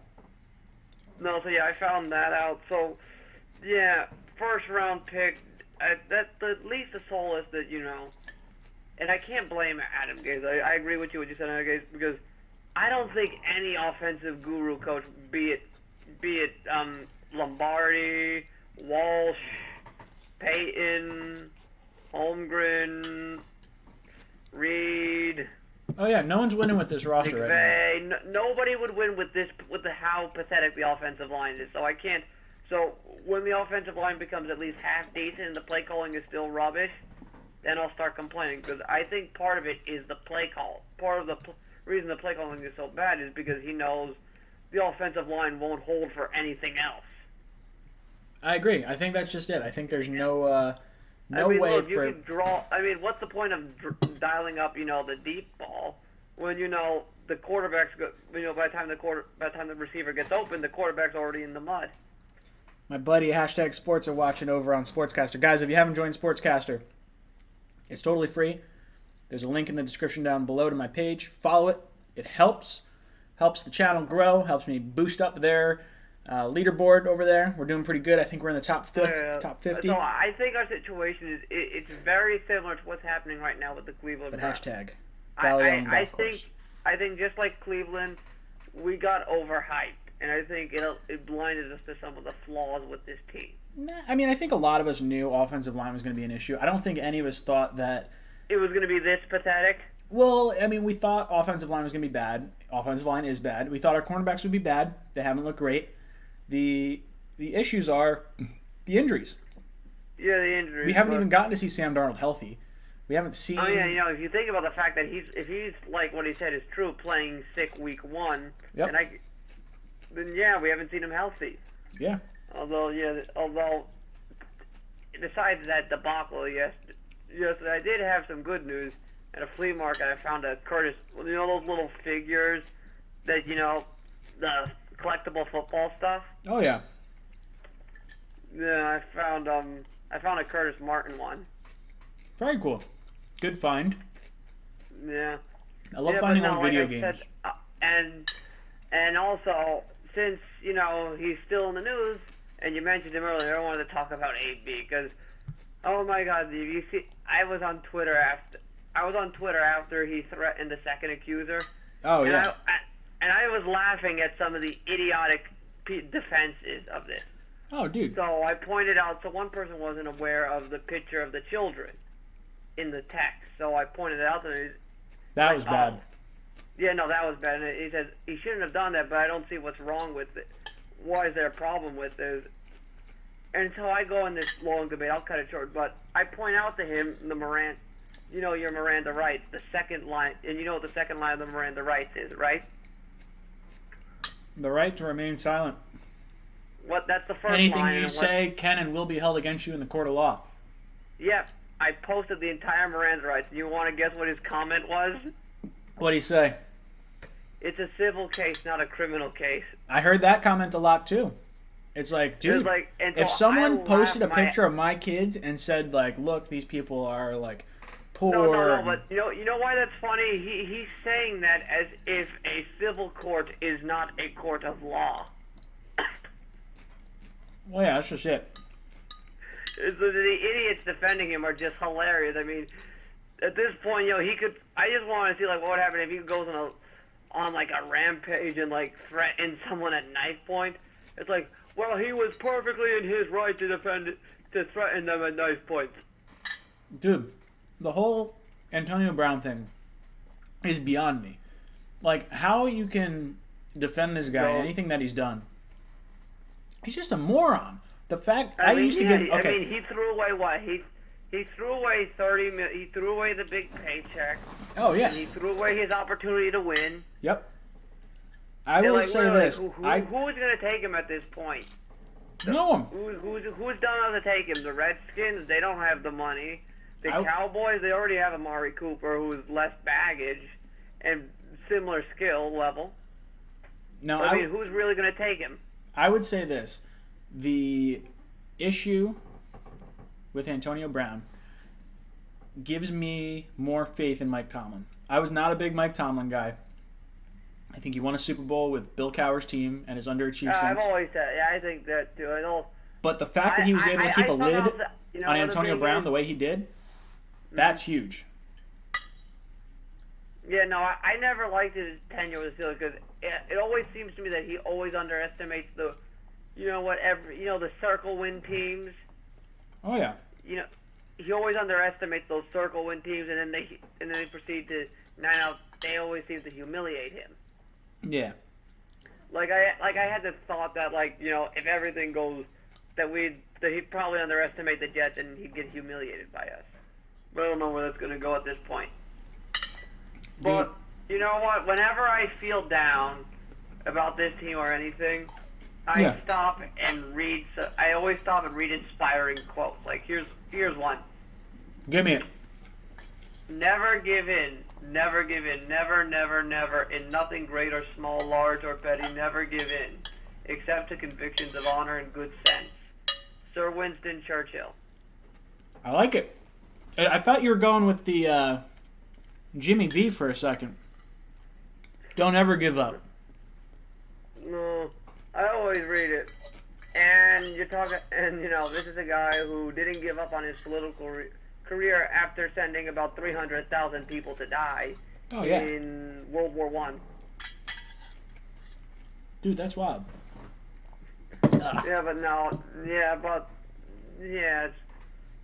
No, so yeah, I found that out. So, yeah, first round pick, that's at least a solace that, and I can't blame Adam Gase. I agree with you what you said, Adam Gase, because I don't think any offensive guru coach, be it Lombardi, Walsh, Payton, Holmgren, Reed. Oh yeah, no one's winning with this roster right now. Nobody would win with how pathetic the offensive line is. So I can't. So when the offensive line becomes at least half decent and the play calling is still rubbish, then I'll start complaining, because I think part of it is the play call. Part of the reason the play calling is so bad is because he knows the offensive line won't hold for anything else. I agree. I think that's just it. I think there's no I mean, way look, you for. can draw. I mean, what's the point of dialing up, the deep ball when the quarterback's go? By the time the receiver gets open, the quarterback's already in the mud. My buddy hashtag Sports are watching over on Sportscaster. Guys, if you haven't joined Sportscaster, it's totally free. There's a link in the description down below to my page. Follow it. It helps the channel grow. Helps me boost up their leaderboard over there. We're doing pretty good. I think we're in the top 50. So I think our situation is it's very similar to what's happening right now with the Cleveland But Browns. hashtag Valley Island Golf Course. I think just like Cleveland, we got overhyped, and I think it blinded us to some of the flaws with this team. I mean, I think a lot of us knew offensive line was going to be an issue. I don't think any of us thought that. It was going to be this pathetic. Well, I mean, we thought offensive line was going to be bad. Offensive line is bad. We thought our cornerbacks would be bad. They haven't looked great. The issues are the injuries. Yeah, the injuries. We haven't even gotten to see Sam Darnold healthy. We haven't seen. Oh yeah, if you think about the fact that if he's like what he said is true, playing sick week 1, Yep. then yeah, we haven't seen him healthy. Yeah. Although besides that debacle, yes, I did have some good news. At a flea market, I found a Curtis. Those little figures that the collectible football stuff. Oh yeah. Yeah, I found a Curtis Martin one. Very cool. Good find. Yeah. I love Yeah, finding but no, old video like I games. said, and also since he's still in the news, and you mentioned him earlier, I wanted to talk about AB because, oh my God, you see, I was on Twitter after he threatened the second accuser. Oh and yeah. I was laughing at some of the idiotic defenses of this. Oh dude. So I pointed out, so one person wasn't aware of the picture of the children in the text. So I pointed it out to him. That was bad. Oh. Yeah, no, that was bad. And he said, he shouldn't have done that, but I don't see what's wrong with it. Why is there a problem with it? And so I go in this long debate. I'll cut it short. But I point out to him the Miranda, your Miranda rights, the second line. And you know what the second line of the Miranda rights is, right? The right to remain silent. That's the first Anything line. you say can and will be held against you in the court of law. Yep. I posted the entire Miranda rights. You want to guess what his comment was? What'd he say? It's a civil case, not a criminal case. I heard that comment a lot too. It's like, dude, if someone posted a picture of my kids and said, like, look, these people are, like, poor. No, but you know why that's funny? He's saying that as if a civil court is not a court of law. Well, yeah, that's just it. The idiots defending him are just hilarious. I mean, at this point, he could. I just want to see like what would happen if he goes on like a rampage and like threaten someone at knife point. It's like, well, he was perfectly in his right to threaten them at knife point. Dude, the whole Antonio Brown thing is beyond me. Like, how you can defend this guy and anything that he's done. He's just a moron. The fact I used to get okay. I mean, he threw away what? He threw away 30 million. He threw away the big paycheck. Oh yeah. He threw away his opportunity to win. Yep. I will say this. Who's going to take him at this point? No one. Who's done to take him? The Redskins. They don't have the money. The Cowboys. They already have Amari Cooper, who's less baggage and similar skill level. No, I mean, who's really going to take him? I would say this. The issue with Antonio Brown gives me more faith in Mike Tomlin. I was not a big Mike Tomlin guy. I think he won a Super Bowl with Bill Cowher's team and has underachieved since. I've always said, yeah, I think that too. But the fact that he was able to keep a lid on Antonio Brown the way he did, that's huge. Yeah, no, I never liked his tenure with the Steelers because it always seems to me that he always underestimates the circle win teams. Oh yeah. He always underestimates those circle win teams, and then they proceed to they always seem to humiliate him. Yeah. Like I had the thought that if everything goes that he'd probably underestimate the Jets and he'd get humiliated by us. But I don't know where that's going to go at this point. But you know what? Whenever I feel down about this team or anything, I stop and read. So I always stop and read inspiring quotes. Like here's one. Give me it. Never give in. Never give in. Never, never, never. In nothing great or small, large or petty, never give in, except to convictions of honor and good sense. Sir Winston Churchill. I like it. I thought you were going with the Jimmy V for a second. Don't ever give up. No, I always read it. And you're talking, and this is a guy who didn't give up on his political career after sending about 300,000 people to die in World War One. Dude, that's wild. Yeah, but no,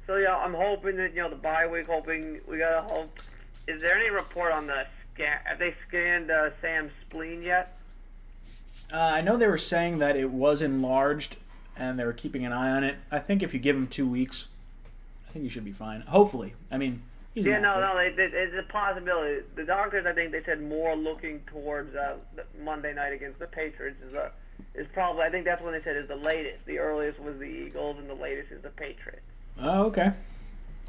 So I'm hoping that the bye week. Hoping we gotta hope. Is there any report on the scan? Have they scanned Sam's spleen yet? I know they were saying that it was enlarged, and they were keeping an eye on it. I think if you give him 2 weeks, I think he should be fine. Hopefully. I mean, he's an athlete. It's a possibility. The doctors, I think they said more looking towards Monday night against the Patriots is probably. I think that's when they said is the latest. The earliest was the Eagles, and the latest is the Patriots. Oh, okay.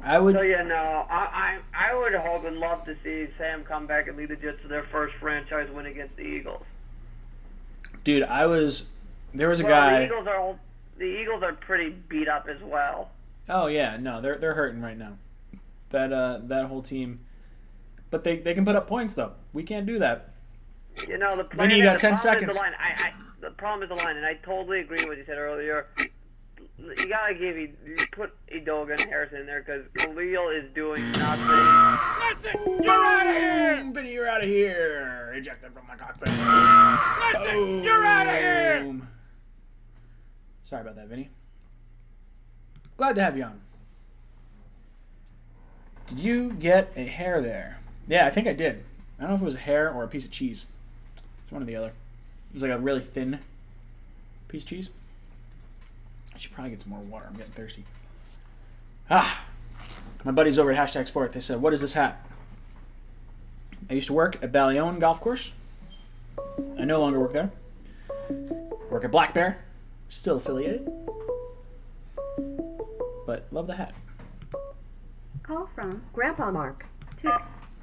I would. So I would hope and love to see Sam come back and lead the Jets to their first franchise win against the Eagles. Dude, there was a guy. The Eagles are pretty beat up as well. Oh yeah, no, they're hurting right now. That whole team, but they can put up points though. We can't do that. The Vinny, you got 10 seconds. Is the line. The problem is the line, and I totally agree with what you said earlier. You gotta you put Edoga and Harrison in there because Khalil is doing nothing. That's it! You're out of here! Vinny, you're out of here! Ejected from the cockpit. That's it! You're out of here! Sorry about that, Vinny. Glad to have you on. Did you get a hair there? Yeah, I think I did. I don't know if it was a hair or a piece of cheese. It's one or the other. It was like a really thin piece of cheese. I should probably get some more water. I'm getting thirsty. My buddies over at Hashtag Sport, they said, what is this hat? I used to work at Ballyone Golf Course. I no longer work there. Work at Black Bear. Still affiliated. But love the hat. Call from Grandpa Mark.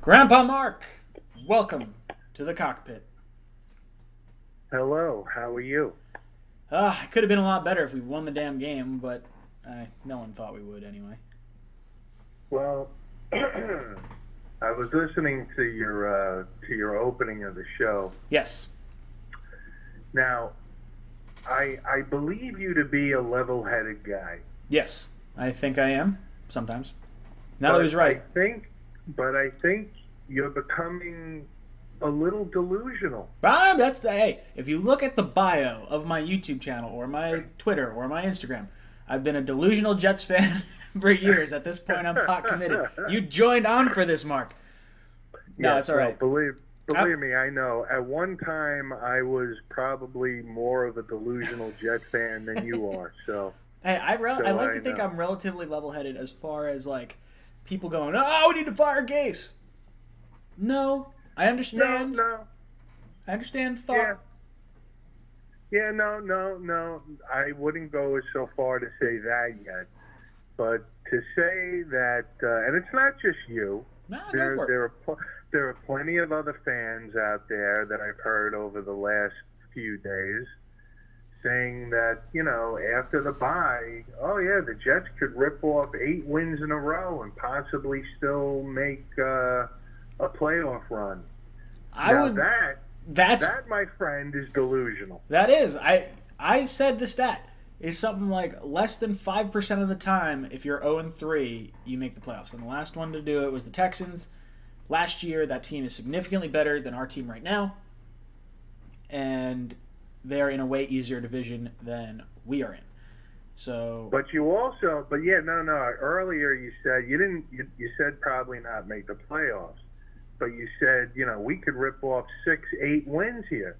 Grandpa Mark! Welcome to the cockpit. Hello, how are you? It could have been a lot better if we won the damn game, but no one thought we would anyway. Well, I was listening to your opening of the show. Yes. Now, I believe you to be a level-headed guy. Yes, I think I am sometimes. Now that he's right. I think you're becoming a little delusional. Hey, if you look at the bio of my YouTube channel or my Twitter or my Instagram, I've been a delusional Jets fan for years. At this point, I'm pot committed. You joined on for this, Mark. No, it's all right. Believe me, I know. At one time, I was probably more of a delusional Jets fan than you are. So, hey, I like to think I'm relatively level-headed as far as like people going, "Oh, we need to fire Gase." No. I understand. No. I understand the thought. Yeah, no. I wouldn't go so far to say that yet. But to say that, and it's not just you. No, go for it. There are plenty of other fans out there that I've heard over the last few days saying that, after the bye, the Jets could rip off 8 wins in a row and possibly still make a playoff run. That, my friend, is delusional. That is. I said the stat is something like less than 5% of the time, if you're 0-3, you make the playoffs. And the last one to do it was the Texans. Last year, that team is significantly better than our team right now. And they're in a way easier division than we are in. So. But earlier you said you said probably not make the playoffs. But you said, we could rip off 6-8 wins here.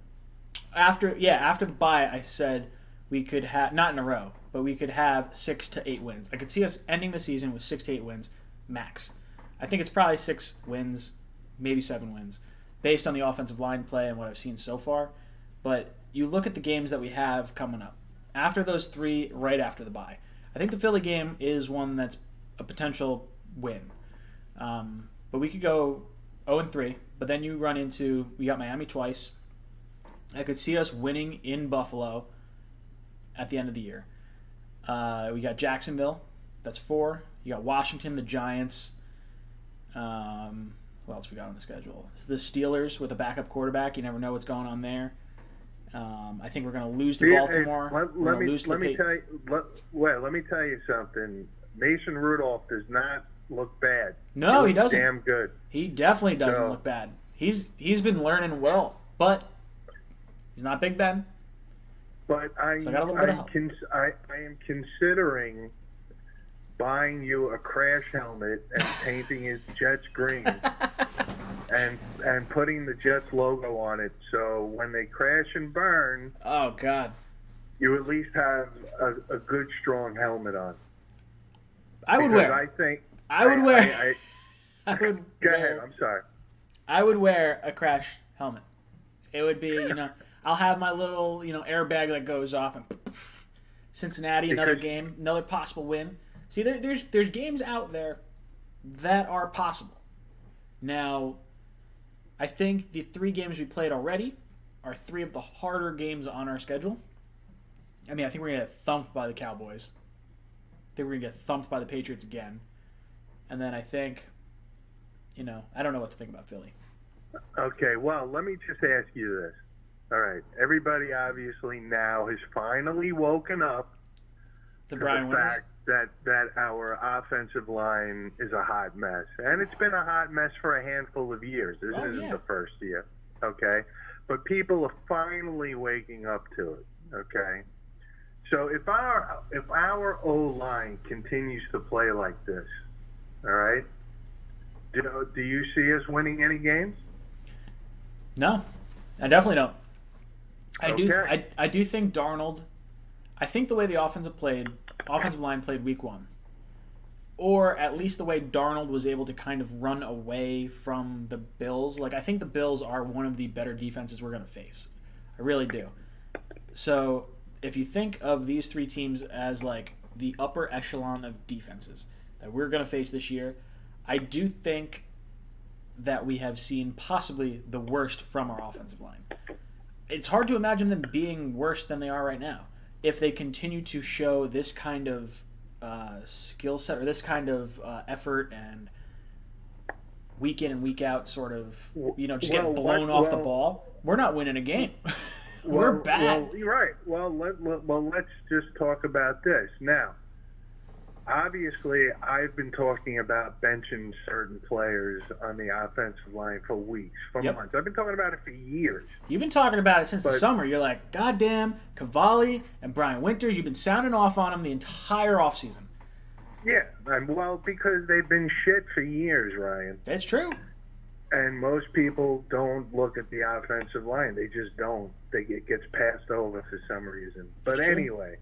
After the bye, I said we could have, not in a row, but we could have 6 to 8 wins. I could see us ending the season with 6 to 8 wins, max. I think it's probably 6 wins, maybe 7 wins, based on the offensive line play and what I've seen so far. But you look at the games that we have coming up. After those 3, right after the bye, I think the Philly game is one that's a potential win. But we could go 0-3, but then you run into, we got Miami twice. I could see us winning in Buffalo at the end of the year. We got Jacksonville, that's 4. You got Washington, the Giants. What else we got on the schedule? The Steelers with a backup quarterback. You never know what's going on there. I think we're going to lose to Baltimore. Let me tell you something. Mason Rudolph does not look bad. No, he doesn't. Damn good. He definitely doesn't look bad. He's been learning well, but he's not Big Ben. But I am considering buying you a Crash helmet and painting his Jets green and putting the Jets logo on it, so when they crash and burn, oh God, you at least have a good strong helmet on. I would wear. Go ahead. I'm sorry. I would wear a Crash helmet. It would be, I'll have my little, airbag that goes off and Cincinnati, another game, another possible win. See, there's games out there that are possible. Now, I think the 3 games we played already are 3 of the harder games on our schedule. I mean, I think we're going to get thumped by the Cowboys. I think we're going to get thumped by the Patriots again. And then I think, I don't know what to think about Philly. Okay, well, let me just ask you this. All right, everybody obviously now has finally woken up to the fact that our offensive line is a hot mess. And it's been a hot mess for a handful of years. This isn't the first year, okay? But people are finally waking up to it, okay? So if our O-line continues to play like this, all right, do you see us winning any games? No, I definitely don't. Okay. I do think Darnold. I think the way the offensive line played Week 1, or at least the way Darnold was able to kind of run away from the Bills. Like, I think the Bills are one of the better defenses we're going to face. I really do. So if you think of these 3 teams as like the upper echelon of defenses that we're going to face this year, I do think that we have seen possibly the worst from our offensive line. It's hard to imagine them being worse than they are right now if they continue to show this kind of skill set or this kind of effort and week in and week out sort of, just get blown off the ball. We're not winning a game. We're bad. Well, you're right. Well, let's just talk about this. Now, obviously, I've been talking about benching certain players on the offensive line for weeks, for months. I've been talking about it for years. You've been talking about it since the summer. You're like, goddamn, Cavalli and Brian Winters, you've been sounding off on them the entire offseason. Yeah, well, because they've been shit for years, Ryan. That's true. And most people don't look at the offensive line. They just don't. It gets passed over for some reason. But anyway,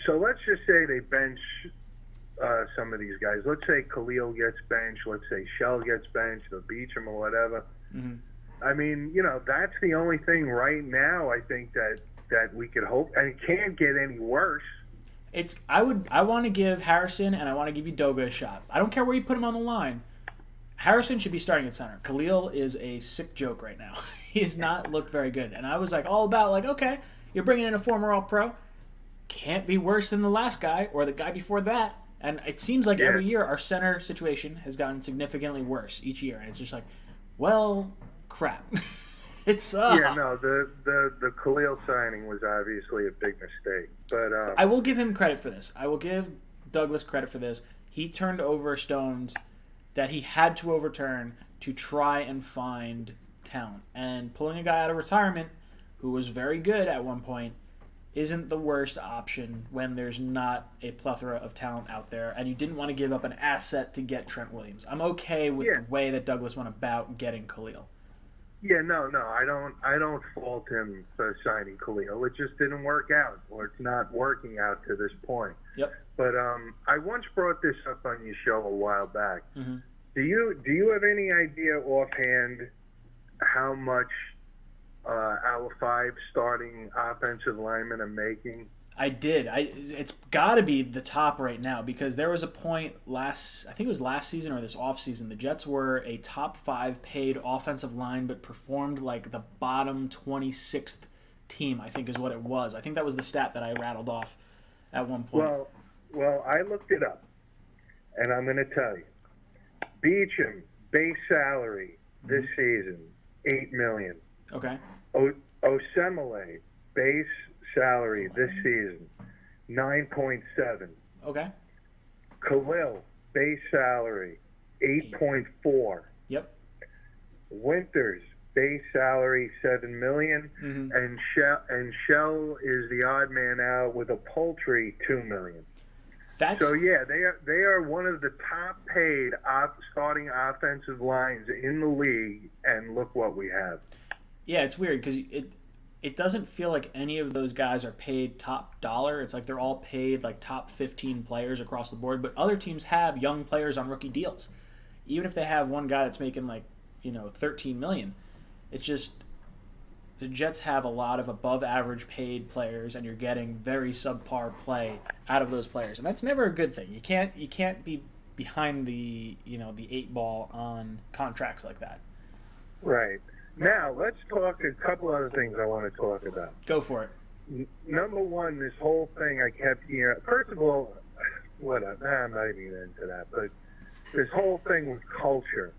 so let's just say they bench some of these guys. Let's say Khalil gets benched. Let's say Shell gets benched, or Beachum or whatever. Mm-hmm. I mean, that's the only thing right now I think that we could hope. And it can't get any worse. I want to give Harrison and I want to give Udoga a shot. I don't care where you put him on the line. Harrison should be starting at center. Khalil is a sick joke right now. He has not looked very good. And I was all about okay, you're bringing in a former All-Pro. Can't be worse than the last guy or the guy before that. And it seems like every year our center situation has gotten significantly worse each year. And it's just well, crap. It's yeah, no, the Khalil signing was obviously a big mistake. But I will give him credit for this. I will give Douglas credit for this. He turned over stones that he had to overturn to try and find talent. And pulling a guy out of retirement who was very good at one point isn't the worst option when there's not a plethora of talent out there and you didn't want to give up an asset to get Trent Williams. I'm okay with the way that Douglas went about getting Khalil. Yeah, no, I don't fault him for signing Khalil. It just didn't work out, or it's not working out to this point. Yep. But I once brought this up on your show a while back. Mm-hmm. Do you have any idea offhand how much our 5 starting offensive linemen are making? I did. It's got to be the top right now because there was a point I think it was last season or this offseason, the Jets were a top 5 paid offensive line but performed like the bottom 26th team, I think is what it was. I think that was the stat that I rattled off at one point. Well, I looked it up, and I'm going to tell you. Beecham, base salary this season, $8 million. Okay. Osemele, base salary this season, 9.7. Okay. Khalil, base salary, 8.4. Yep. Winters, base salary, $7 million. Mm-hmm. And Shell is the odd man out with a paltry $2 million. So yeah, they are one of the top paid starting offensive lines in the league, and look what we have. Yeah, it's weird because it doesn't feel like any of those guys are paid top dollar. It's like they're all paid like top 15 players across the board, but other teams have young players on rookie deals. Even if they have one guy that's making like, $13 million, it's just the Jets have a lot of above average paid players, and you're getting very subpar play out of those players, and that's never a good thing. You can't be behind the the 8 ball on contracts like that. Right. Now let's talk a couple other things I want to talk about. Go for it. Number one, this whole thing I kept hearing. First of all, I'm not even into that, but this whole thing with culture.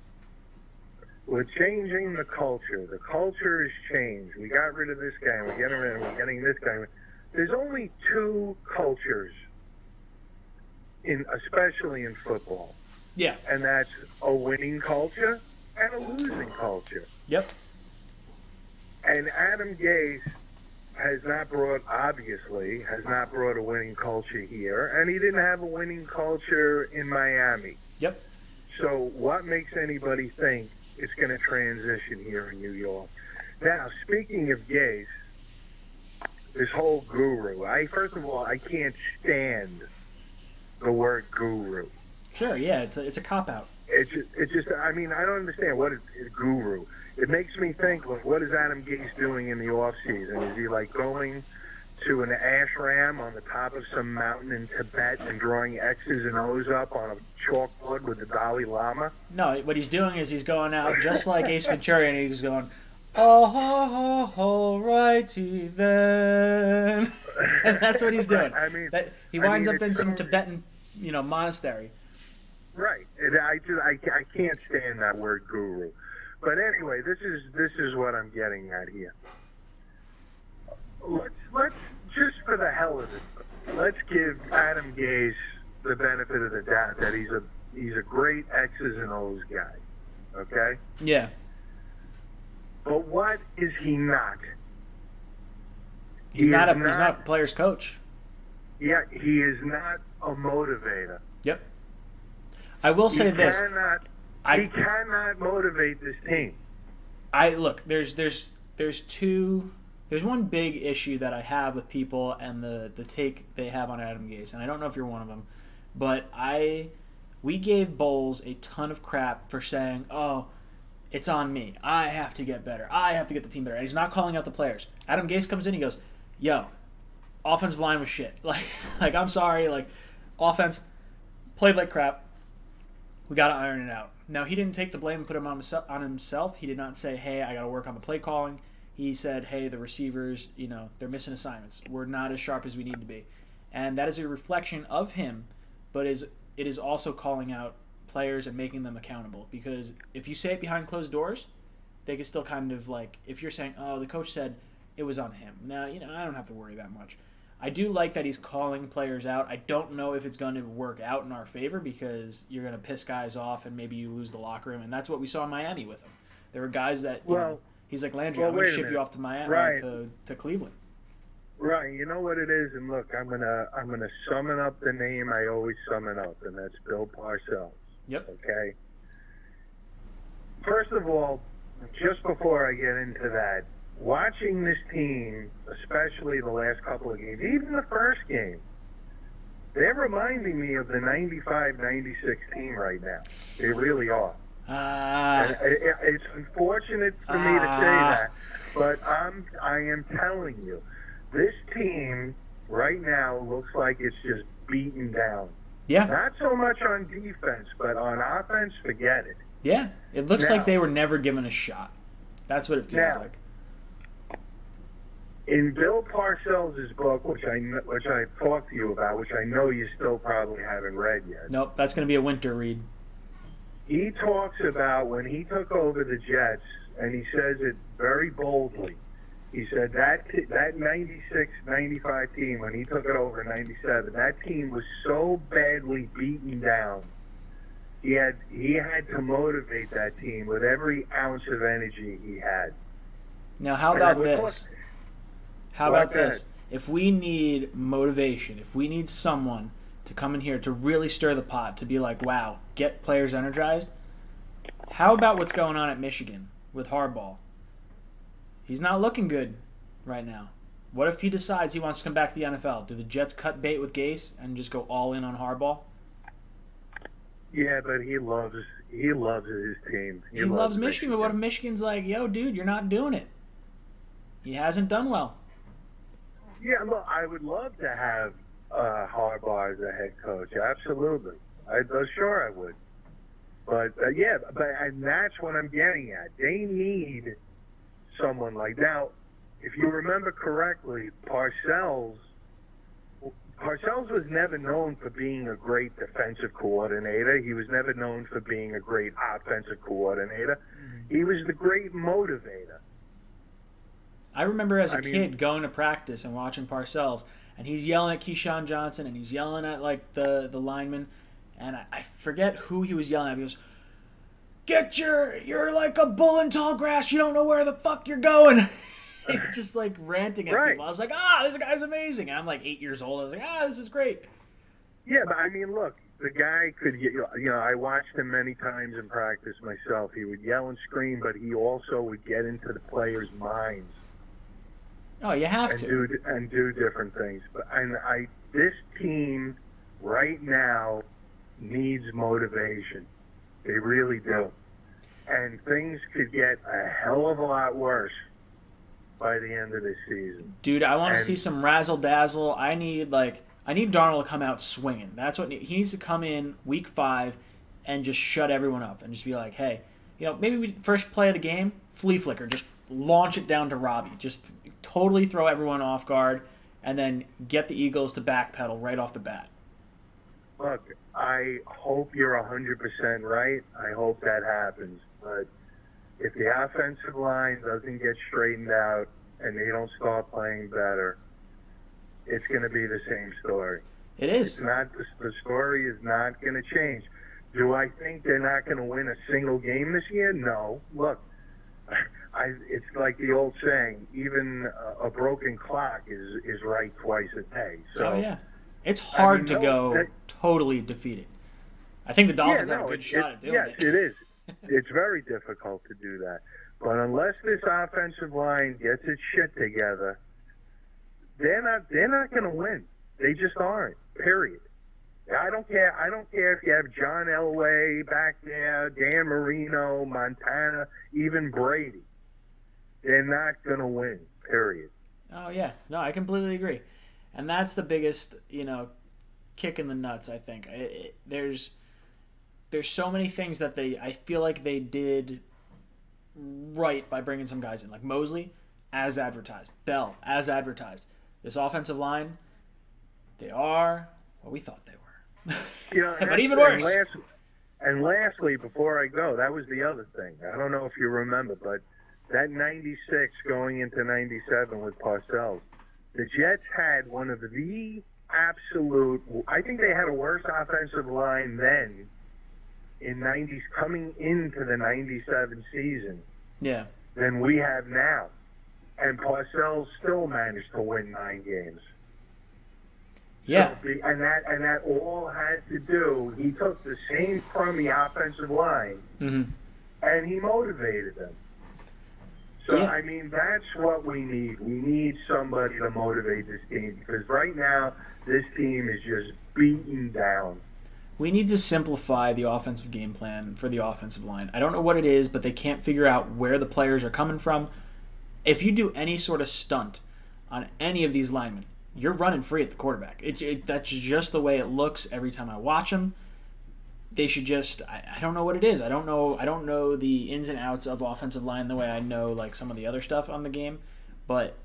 We're changing the culture. The culture has changed. We got rid of this guy. We're getting this guy. There's only 2 cultures, especially in football. Yeah. And that's a winning culture and a losing culture. Yep. And Adam Gase has not brought a winning culture here, and he didn't have a winning culture in Miami. Yep. So what makes anybody think it's going to transition here in New York? Now, speaking of Gase, this whole guru. First of all, I can't stand the word guru. Sure, yeah, it's a cop-out. It's just, I don't understand what is guru. It makes me think, like, what is Adam Gase doing in the off-season? Is he, like, going to an ashram on the top of some mountain in Tibet and drawing X's and O's up on a chalkboard with the Dalai Lama? No, what he's doing is he's going out just like Ace Ventura, and he's going, all righty then. And that's what he's doing. He winds up in some Tibetan, monastery. Right. I can't stand that word guru. But anyway, this is what I'm getting at here. Let's just for the hell of it, let's give Adam Gase the benefit of the doubt that he's a great X's and O's guy. Okay? Yeah. But what is he not? He's not a player's coach. Yeah, he is not a motivator. Yep. I will say this. He cannot motivate this team. There's one big issue that I have with people and the take they have on Adam Gase, and I don't know if you're one of them, but we gave Bowles a ton of crap for saying, "Oh, it's on me. I have to get better. I have to get the team better." And he's not calling out the players. Adam Gase comes in, he goes, "Yo, offensive line was shit. Like I'm sorry, offense played like crap. We got to iron it out." Now, he didn't take the blame and put him on himself. He did not say, "Hey, I got to work on the play calling." He said, "Hey, the receivers, they're missing assignments. We're not as sharp as we need to be." And that is a reflection of him, but it is also calling out players and making them accountable. Because if you say it behind closed doors, they can still kind of if you're saying, "Oh, the coach said it was on him." Now, I don't have to worry that much. I do like that he's calling players out. I don't know if it's going to work out in our favor because you're going to piss guys off and maybe you lose the locker room. And that's what we saw in Miami with him. There were guys that, he's like, "Landry, I'm going to ship you off to Miami, to Cleveland." Right. You know what it is? And look, I'm gonna summon up the name I always summon up, and that's Bill Parcells. Yep. Okay? First of all, just before I get into that, watching this team, especially the last couple of games, even the first game, they're reminding me of the 95-96 team right now. They really are. And it's unfortunate for me to say that, but I am telling you, this team right now looks like it's just beaten down. Yeah. Not so much on defense, but on offense, forget it. Yeah. It looks Now- like they were never given a shot. That's what it feels Now- like. In Bill Parcells' book, which I talked to you about, which I know you still probably haven't read yet, Nope, that's going to be a winter read. he talks about when he took over the Jets, and he says it very boldly. He said that 96-95 team, when he took it over in 97, that team was so badly beaten down. He had to motivate that team with every ounce of energy he had. Now, how And about I would this? How Like about this? If we need motivation, if we need someone to come in here to really stir the pot, to be like, wow, get players energized, how about what's going on at Michigan with Harbaugh? He's not looking good right now. What if he decides he wants to come back to the NFL? Do the Jets cut bait with Gase and just go all in on Harbaugh? Yeah, but he loves his team. He loves Michigan, but what if Michigan's like, yo, dude, you're not doing it? He hasn't done well. Yeah, look, I would love to have Harbaugh as a head coach. Absolutely, sure I would. But and that's what I'm getting at. They need someone like now. If you remember correctly, Parcells was never known for being a great defensive coordinator. He was never known for being a great offensive coordinator. He was the great motivator. I remember as a kid going to practice and watching Parcells, and he's yelling at Keyshawn Johnson, and he's yelling at like the lineman, and I forget who he was yelling at. He goes, you're like a bull in tall grass. You don't know where the fuck you're going. He's just like ranting at people. I was like, this guy's amazing. And I'm like 8 years old. I was like, this is great. Yeah, but I mean, look, the guy could, I watched him many times in practice myself. He would yell and scream, but he also would get into the players' minds. Oh, you have to. Do different things. But this team right now needs motivation. They really do. And things could get a hell of a lot worse by the end of this season. Dude, I want to see some razzle dazzle. I need Darnold to come out swinging. That's what he needs to come in week 5 and just shut everyone up and just be like, hey, maybe first play of the game, flea flicker, just launch it down to Robbie, just totally throw everyone off guard, and then get the Eagles to backpedal right off the bat. Look, I hope you're 100% right. I hope that happens. But if the offensive line doesn't get straightened out and they don't start playing better, it's going to be the same story. It is. The story is not going to change. Do I think they're not going to win a single game this year? No. Look, it's like the old saying, even a broken clock is right twice a day. So, yeah. It's hard to go totally defeated. I think the Dolphins have a good shot at doing it. Yes, it is. It's very difficult to do that. But unless this offensive line gets its shit together, they're not going to win. They just aren't. Period. I don't care. I don't care if you have John Elway back there, Dan Marino, Montana, even Brady. They're not going to win. Period. Oh yeah, no, I completely agree, and that's the biggest, kick in the nuts. I think there's so many things that I feel like they did right by bringing some guys in, like Mosley, as advertised, Bell, as advertised. This offensive line, they are what we thought they were. But even worse. And lastly, before I go, that was the other thing. I don't know if you remember, but that 96 going into 97 with Parcells, the Jets had one of the absolute, I think they had a worse offensive line then in 90s coming into the 97 season than we have now. And Parcells still managed to win 9 games. Yeah. So and that all had to do, he took the same crummy offensive line and he motivated them. So, I mean, that's what we need. We need somebody to motivate this team because right now this team is just beaten down. We need to simplify the offensive game plan for the offensive line. I don't know what it is, but they can't figure out where the players are coming from. If you do any sort of stunt on any of these linemen, you're running free at the quarterback. That's just the way it looks every time I watch them. They should just I don't know what it is. I don't know the ins and outs of offensive line the way I know like some of the other stuff on the game, but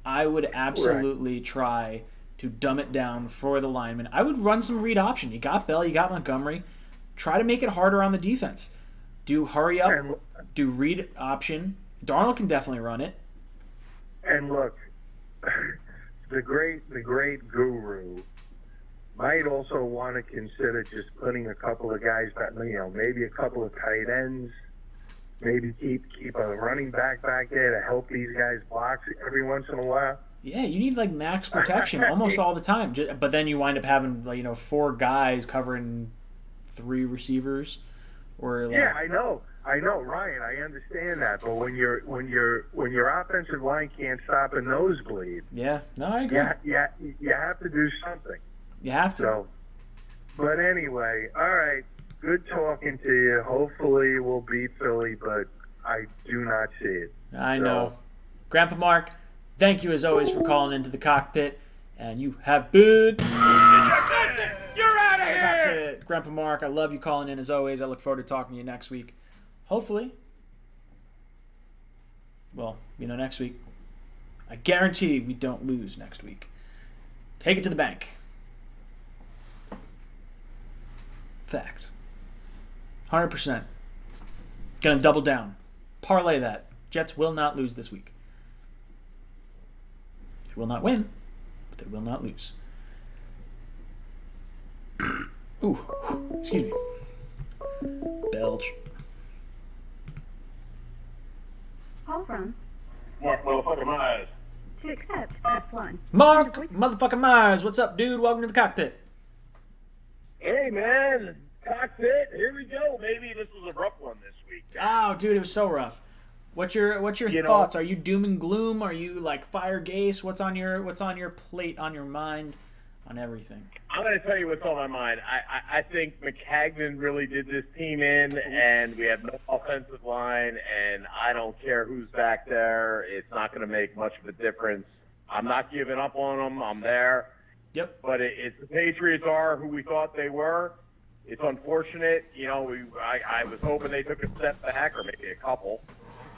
I would absolutely try to dumb it down for the linemen. I would run some read option. You got Bell, you got Montgomery. Try to make it harder on the defense. Do hurry up, do read option. Darnold can definitely run it. And look, the great guru might also want to consider just putting a couple of guys back, maybe a couple of tight ends, maybe keep a running back there to help these guys block every once in a while. Yeah, you need like max protection almost all the time. But then you wind up having 4 guys covering 3 receivers, or yeah, I know, Ryan. I understand that, but when your offensive line can't stop a nosebleed, yeah, no, I agree. Yeah, you have to do something. You have to. So, but anyway, all right. Good talking to you. Hopefully we'll beat Philly, but I do not see it. I know. Grandpa Mark, thank you as always for calling into the cockpit, and you have been ejected. You're out of here. Grandpa Mark, I love you calling in as always. I look forward to talking to you next week. Hopefully. Well, next week. I guarantee we don't lose next week. Take it to the bank. Fact. 100%. Gonna double down. Parlay that. Jets will not lose this week. They will not win, but they will not lose. Ooh, excuse me. Belch. Call from. Mark motherfucking Myers. To accept, press 1. Mark motherfucking Myers, what's up, dude? Welcome to the cockpit. Hey, man. Cockpit. Here we go. Maybe this was a rough one this week. Oh, dude, it was so rough. What's your thoughts? Are you doom and gloom? Are you like fire Gase? What's on your plate, on your mind, on everything? I'm going to tell you what's on my mind. I think McCagnon really did this team in, and we have no offensive line, and I don't care who's back there. It's not going to make much of a difference. I'm not giving up on them. I'm there. Yep. But the Patriots are who we thought they were. It's unfortunate. I was hoping they took a step back, or maybe a couple.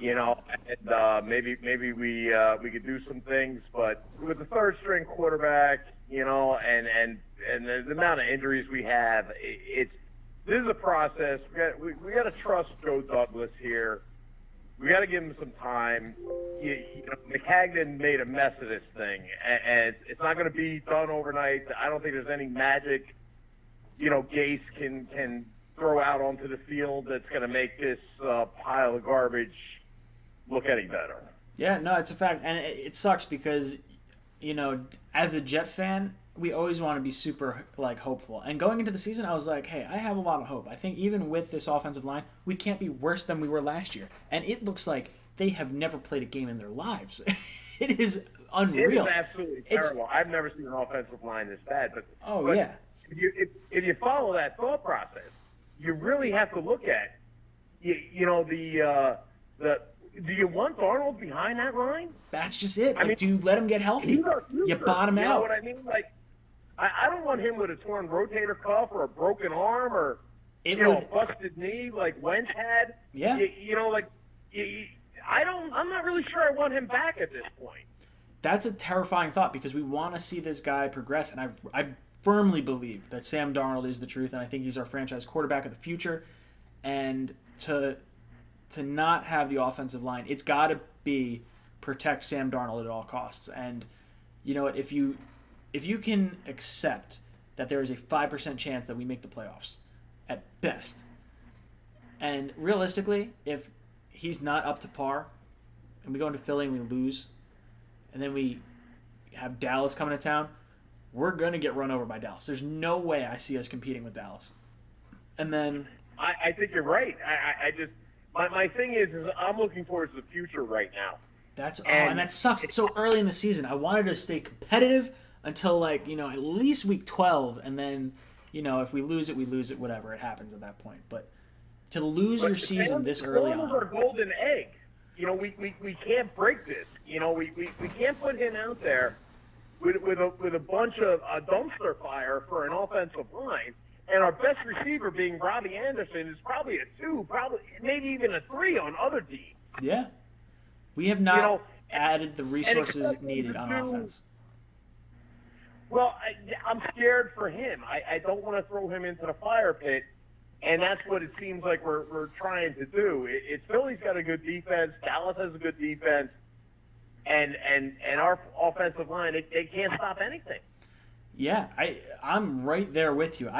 And maybe we could do some things. But with the third string quarterback, and the amount of injuries we have, this is a process. We got to trust Joe Douglas here. We got to give him some time. McCagnon made a mess of this thing, and it's not going to be done overnight. I don't think there's any magic, Gase can throw out onto the field that's going to make this pile of garbage look any better. Yeah, no, it's a fact, and it sucks because, as a Jet fan, we always want to be super hopeful. And going into the season, I was like, hey, I have a lot of hope. I think even with this offensive line, we can't be worse than we were last year. And it looks like they have never played a game in their lives. It is unreal. It is absolutely terrible. I've never seen an offensive line this bad. But yeah. If you follow that thought process, you really have to look at, do you want Darnold behind that line? That's just it. Do you let him get healthy? You bottom out. You know what I mean? I don't want him with a torn rotator cuff or a broken arm or a busted knee like Wentz had. Yeah. I'm not really sure I want him back at this point. That's a terrifying thought because we want to see this guy progress, and I firmly believe that Sam Darnold is the truth, and I think he's our franchise quarterback of the future. And to not have the offensive line, it's got to be protect Sam Darnold at all costs. And you know what? If you can accept that there is a 5% chance that we make the playoffs at best, and realistically, if he's not up to par, and we go into Philly and we lose, and then we have Dallas coming to town, we're going to get run over by Dallas. There's no way I see us competing with Dallas. And then I think you're right. I just my thing is I'm looking towards the future right now. And that sucks. It's so early in the season. I wanted to stay competitive until at least week 12, and then if we lose it, we lose it. Whatever, it happens at that point. But to lose your But season this early Fans are on, golden egg. We can't break this. We can't put him out there with a bunch of dumpster fire for an offensive line, and our best receiver being Robbie Anderson is probably a 2, probably maybe even a 3 on other teams. yeah, we have not added the resources needed on offense. Well, I'm scared for him. I don't want to throw him into the fire pit, and that's what it seems like we're trying to do. Philly's got a good defense. Dallas has a good defense, and our offensive line, they can't stop anything. Yeah, I'm right there with you.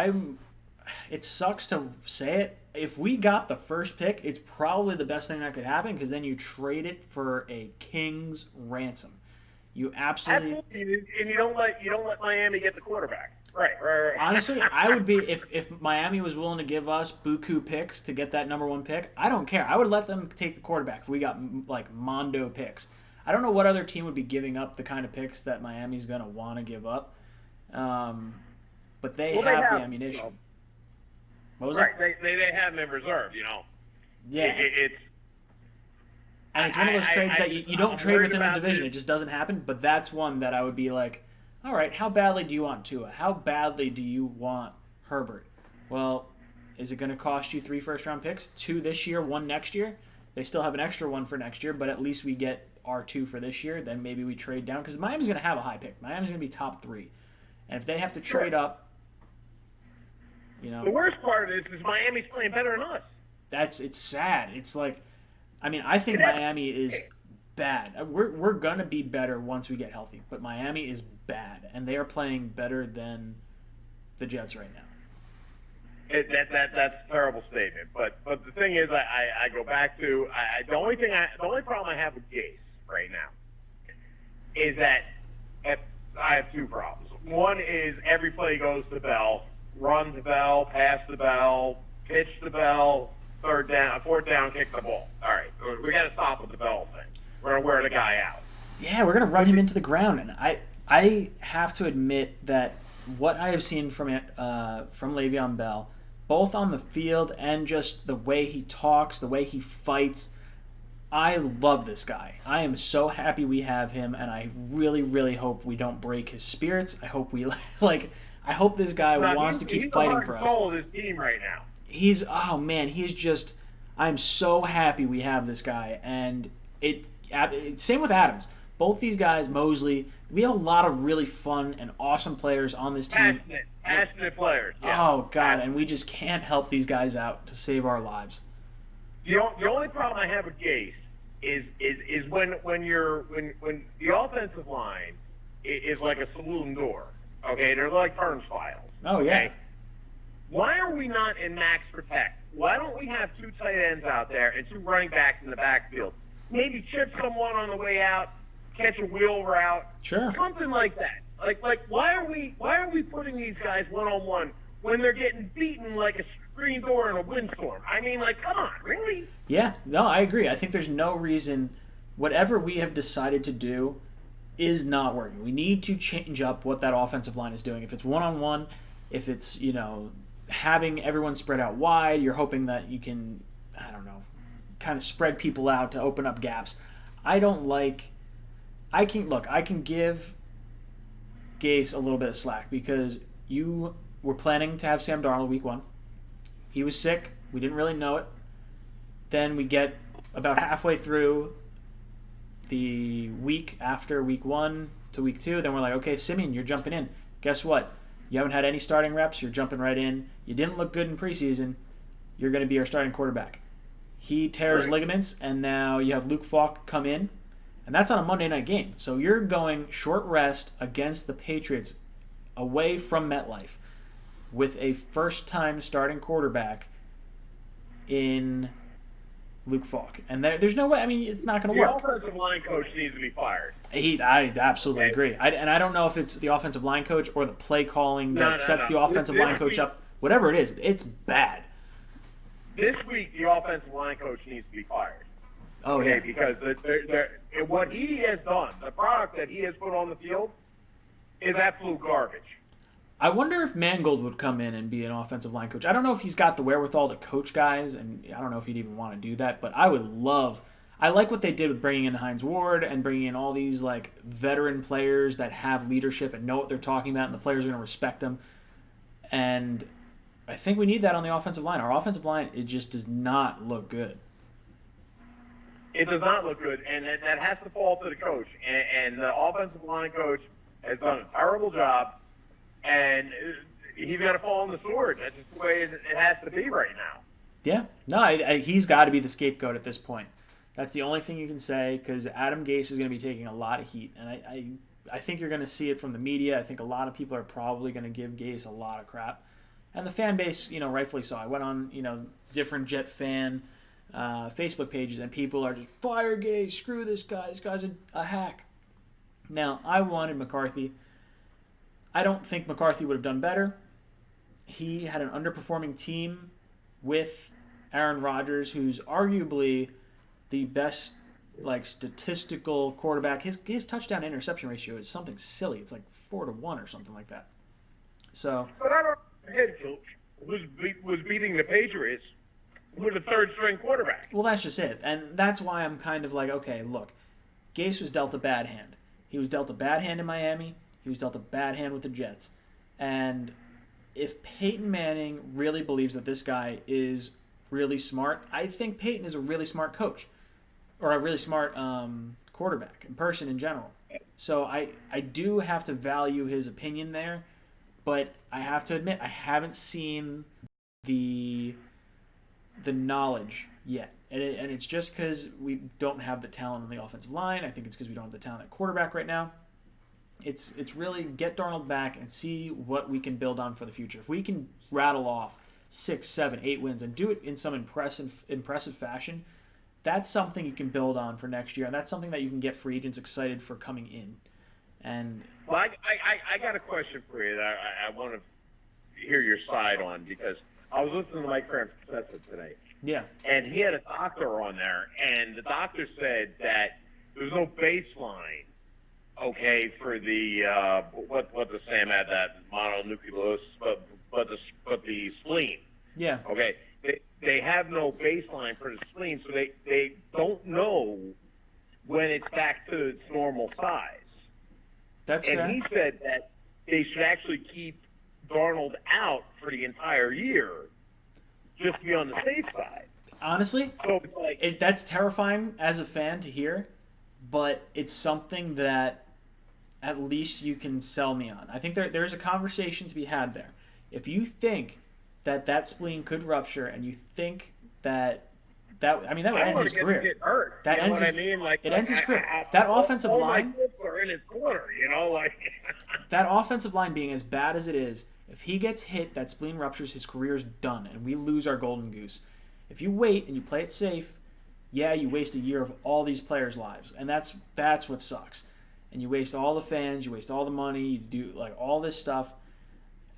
It sucks to say it. If we got the first pick, it's probably the best thing that could happen because then you trade it for a king's ransom. You absolutely, and you don't let Miami get the quarterback. Right. Honestly, I would be if Miami was willing to give us buku picks to get that number 1 pick. I don't care. I would let them take the quarterback if we got like Mondo picks. I don't know what other team would be giving up the kind of picks that Miami's going to want to give up. But they have the ammunition. What was right. it? They have them in reserve. Yeah. It's one of those trades that you don't trade within the division. This. It just doesn't happen. But that's one that I would be like, all right, how badly do you want Tua? How badly do you want Herbert? Well, is it going to cost you 3 first-round picks? 2 this year, 1 next year? They still have an extra 1 for next year, but at least we get our 2 for this year. Then maybe we trade down because Miami's going to have a high pick. Miami's going to be top 3. And if they have to trade up, The worst part of this is Miami's playing better than us. It's sad. It's like, I think Miami is bad. We're gonna be better once we get healthy, but Miami is bad, and they are playing better than the Jets right now. That's a terrible statement. But the thing is, I go back to the only problem I have with Gase right now is that I have 2 problems. One is every play goes to Bell, run to Bell, pass to Bell, pitch to Bell, 4th down, kick the ball. All right, we got to stop with the Bell thing. We're gonna wear the guy out. Yeah, we're gonna run him into the ground, and I have to admit that what I have seen from Le'Veon Bell, both on the field and just the way he talks, the way he fights, I love this guy. I am so happy we have him, and I really, really hope we don't break his spirits. I hope I hope this guy wants to keep fighting for us. He's the heart and soul of this team right now. I'm so happy we have this guy, and same with Adams. Both these guys, Mosley, we have a lot of really fun and awesome players on this team. Passionate players. Yeah. Oh God, and we just can't help these guys out to save our lives. The only problem I have with Gase is when the offensive line is like a saloon door. Okay, they're like turnstiles. Oh yeah. Okay? Why are we not in max protect? Why don't we have 2 tight ends out there and 2 running backs in the backfield? Maybe chip someone on the way out, catch a wheel route, Sure. something like that. Like why are we putting these guys 1-on-1 when they're getting beaten like a screen door in a windstorm? Come on, really? Yeah, no, I agree. I think there's no reason whatever we have decided to do is not working. We need to change up what that offensive line is doing. If it's 1-on-1, if it's, having everyone spread out wide, you're hoping that you can, kind of spread people out to open up gaps. I can give Gase a little bit of slack because you were planning to have Sam Darnold week 1. He was sick. We didn't really know it. Then we get about halfway through the week after week 1 to week 2. Then we're like, okay, Simeon, you're jumping in. Guess what? You haven't had any starting reps. You're jumping right in. You didn't look good in preseason. You're going to be our starting quarterback. He tears ligaments, and now you have Luke Falk come in, and that's on a Monday night game. So you're going short rest against the Patriots away from MetLife with a first-time starting quarterback in Luke Falk. And there's no way. It's not going to work. The offensive line coach needs to be fired. I absolutely agree. I don't know if it's the offensive line coach or the play calling that sets the offensive line coach up. Whatever it is, it's bad. This week, the offensive line coach needs to be fired. Oh, yeah. Because what he has done, the product that he has put on the field, is absolute garbage. I wonder if Mangold would come in and be an offensive line coach. I don't know if he's got the wherewithal to coach guys, and I don't know if he'd even want to do that. But I would love. I like what they did with bringing in Hines Ward and bringing in all these like veteran players that have leadership and know what they're talking about, and the players are going to respect them. And I think we need that on the offensive line. Our offensive line, it just does not look good. It does not look good, and that has to fall to the coach. And the offensive line coach has done a terrible job, and he's going to fall on the sword. That's just the way it has to be right now. Yeah. No, he's got to be the scapegoat at this point. That's the only thing you can say, because Adam Gase is going to be taking a lot of heat. And I think you're going to see it from the media. I think a lot of people are probably going to give Gase a lot of crap. And the fan base, rightfully so. I went on, different Jet fan Facebook pages, and people are just, fire Gase, screw this guy. This guy's a hack. Now, I wanted McCarthy. I don't think McCarthy would have done better. He had an underperforming team with Aaron Rodgers, who's arguably the best statistical quarterback. His touchdown interception ratio is something silly. It's like 4-1 or something like that. So, but I don't head coach was beating the Patriots with a third string quarterback. Well, that's just it, and that's why I'm kind of like, okay, look, Gase was dealt a bad hand. He was dealt a bad hand in Miami. He was dealt a bad hand with the Jets. And if Peyton Manning really believes that this guy is really smart, I think Peyton is a really smart coach, or a really smart quarterback and person in general. So I do have to value his opinion there, but I have to admit I haven't seen the knowledge yet. And it's just because we don't have the talent on the offensive line. I think it's because we don't have the talent at quarterback right now. It's really get Darnold back and see what we can build on for the future. If we can rattle off 6, 7, 8 wins and do it in some impressive fashion, that's something you can build on for next year, and that's something that you can get free agents excited for coming in. And well, I got a question for you that I want to hear your side on, because I was listening to Mike Francesa today. Yeah. And he had a doctor on there, and the doctor said that there's no baseline, okay, for the what the Sam had, that mononucleosis, but the spleen. Yeah. Okay. They have no baseline for the spleen, so they don't know when it's back to its normal size. That's and fair. He said that they should actually keep Darnold out for the entire year, just to be on the safe side. Honestly, so it's like, that's terrifying as a fan to hear, but it's something that at least you can sell me on. I think there's a conversation to be had there. If you think that spleen could rupture, and you think that would end his career. Get hurt. That you ends know his, what I mean? Like, it ends his career. That offensive line. My kids are in his corner, That offensive line being as bad as it is, if he gets hit, that spleen ruptures, his career is done, and we lose our golden goose. If you wait and you play it safe, yeah, you waste a year of all these players' lives, and that's what sucks. And you waste all the fans, you waste all the money, you do all this stuff.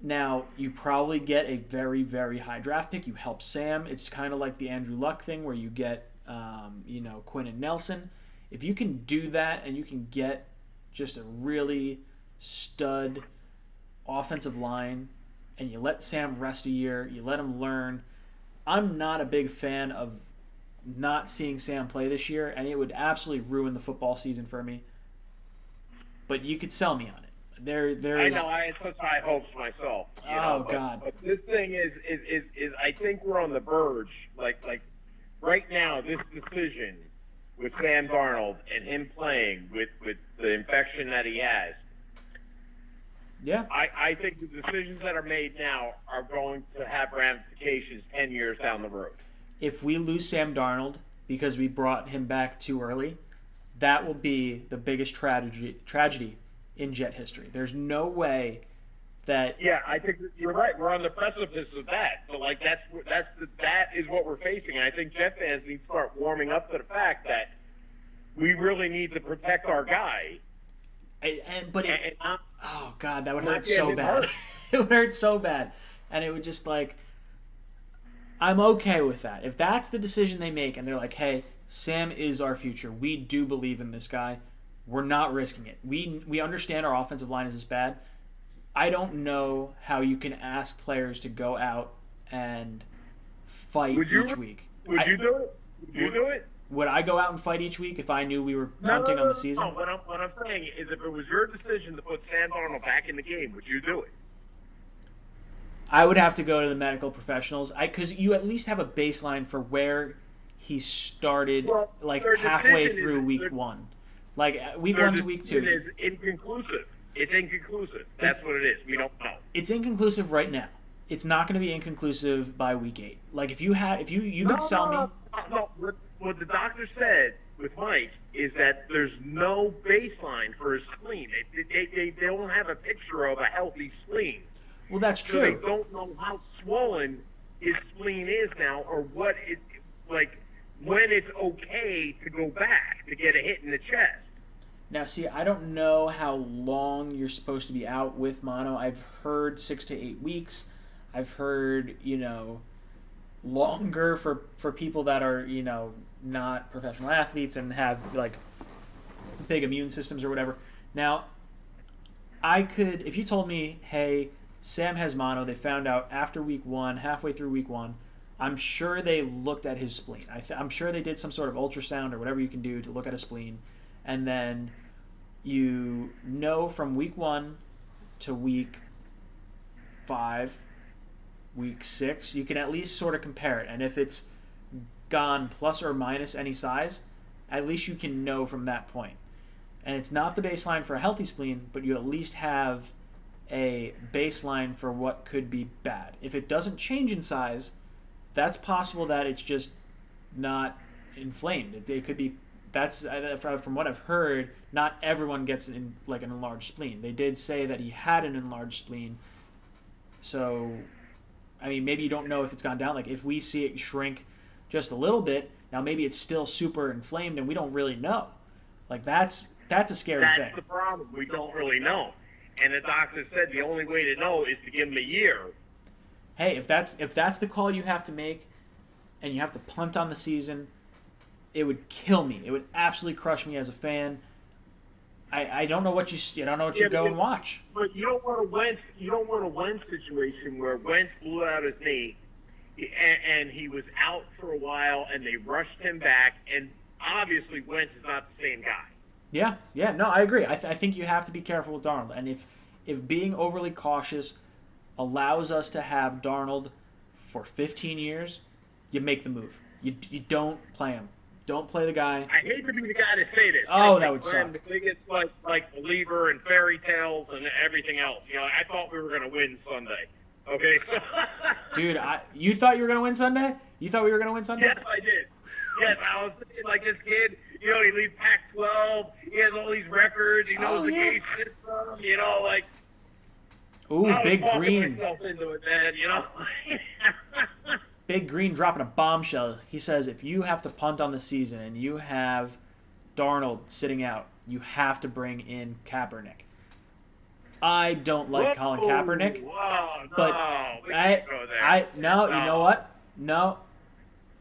Now, you probably get a very, very high draft pick. You help Sam. It's kind of like the Andrew Luck thing where you get, Quinn and Nelson. If you can do that and you can get just a really stud offensive line and you let Sam rest a year, you let him learn. I'm not a big fan of not seeing Sam play this year, and it would absolutely ruin the football season for me. But you could sell me on it. I know. I put high hopes myself. God! But this thing is I think we're on the verge. Like right now, this decision with Sam Darnold and him playing with the infection that he has. Yeah. I think the decisions that are made now are going to have ramifications 10 years down the road. If we lose Sam Darnold because we brought him back too early, that will be the biggest tragedy in Jet history. There's no way that. Yeah, I think you're right. We're on the precipice of that. So that is what we're facing. And I think Jet fans need to start warming up to the fact that we really need to protect our guy. Oh God, that would hurt so bad. It would hurt so bad, and it would just I'm okay with that. If that's the decision they make, and they're like, "Hey, Sam is our future. We do believe in this guy. We're not risking it. We understand our offensive line is this bad. I don't know how you can ask players to go out and fight Would you- each week. Would you do it? Would you do it? Would I go out and fight each week if I knew we were punting on the season? No. What I'm saying is, if it was your decision to put Sam Darnold back in the game, would you do it? I would have to go to the medical professionals. Because you at least have a baseline for where he started, Well, like their halfway decision through is- week their- one. Like week Their 1 to week 2. decision is inconclusive. It's inconclusive. That's what it is. We don't know. It's inconclusive right now. It's not going to be inconclusive by week 8. Like if you could sell me. No. What the doctor said with Mike is that there's no baseline for his spleen. They don't have a picture of a healthy spleen. Well, that's So they true. don't know how swollen his spleen is now, or what it like when it's okay to go back to get a hit in the chest. Now, see, I don't know how long you're supposed to be out with mono. I've heard 6 to 8 weeks. I've heard, longer for people that are, not professional athletes and have, like, big immune systems or whatever. Now, if you told me, hey, Sam has mono, they found out after week 1, halfway through week 1, I'm sure they looked at his spleen. I'm sure they did some sort of ultrasound or whatever you can do to look at a spleen. And then from week 1 to week 5, week 6, you can at least sort of compare it. And if it's gone plus or minus any size, at least you can know from that point. And it's not the baseline for a healthy spleen, but you at least have a baseline for what could be bad. If it doesn't change in size, that's possible that it's just not inflamed. It could be. That's from what I've heard. Not everyone gets an enlarged spleen. They did say that he had an enlarged spleen. So, I mean, maybe you don't know if it's gone down. Like if we see it shrink just a little bit, now maybe it's still super inflamed and we don't really know. Like that's a scary thing. That's the problem. We don't really know. And the doctor said the only way to know is to give him a year. Hey, if that's the call you have to make, and you have to punt on the season, it would kill me. It would absolutely crush me as a fan. I don't know what you don't know what you go and watch. But you don't want a Wentz situation where Wentz blew out his knee, and he was out for a while, and they rushed him back, and obviously Wentz is not the same guy. Yeah, no, I agree. I think you have to be careful with Darnold, and if being overly cautious allows us to have Darnold for 15 years, you make the move. You don't play him. Don't play the guy. I hate to be the guy to say this. Oh, I that think would I'm suck. the biggest like believer in fairy tales and everything else. I thought we were going to win Sunday. Okay. Dude, you thought you were going to win Sunday? You thought we were going to win Sunday? Yes, I did. Yes, I was thinking like this kid. He leads Pac-12. He has all these records. He knows the gauge system. Ooh, I was Big talking Green. myself into it, man. Big Green dropping a bombshell. He says if you have to punt on the season and you have Darnold sitting out, you have to bring in Kaepernick. I don't like Colin Kaepernick, Whoa, no, but we can't go there. you know what? No,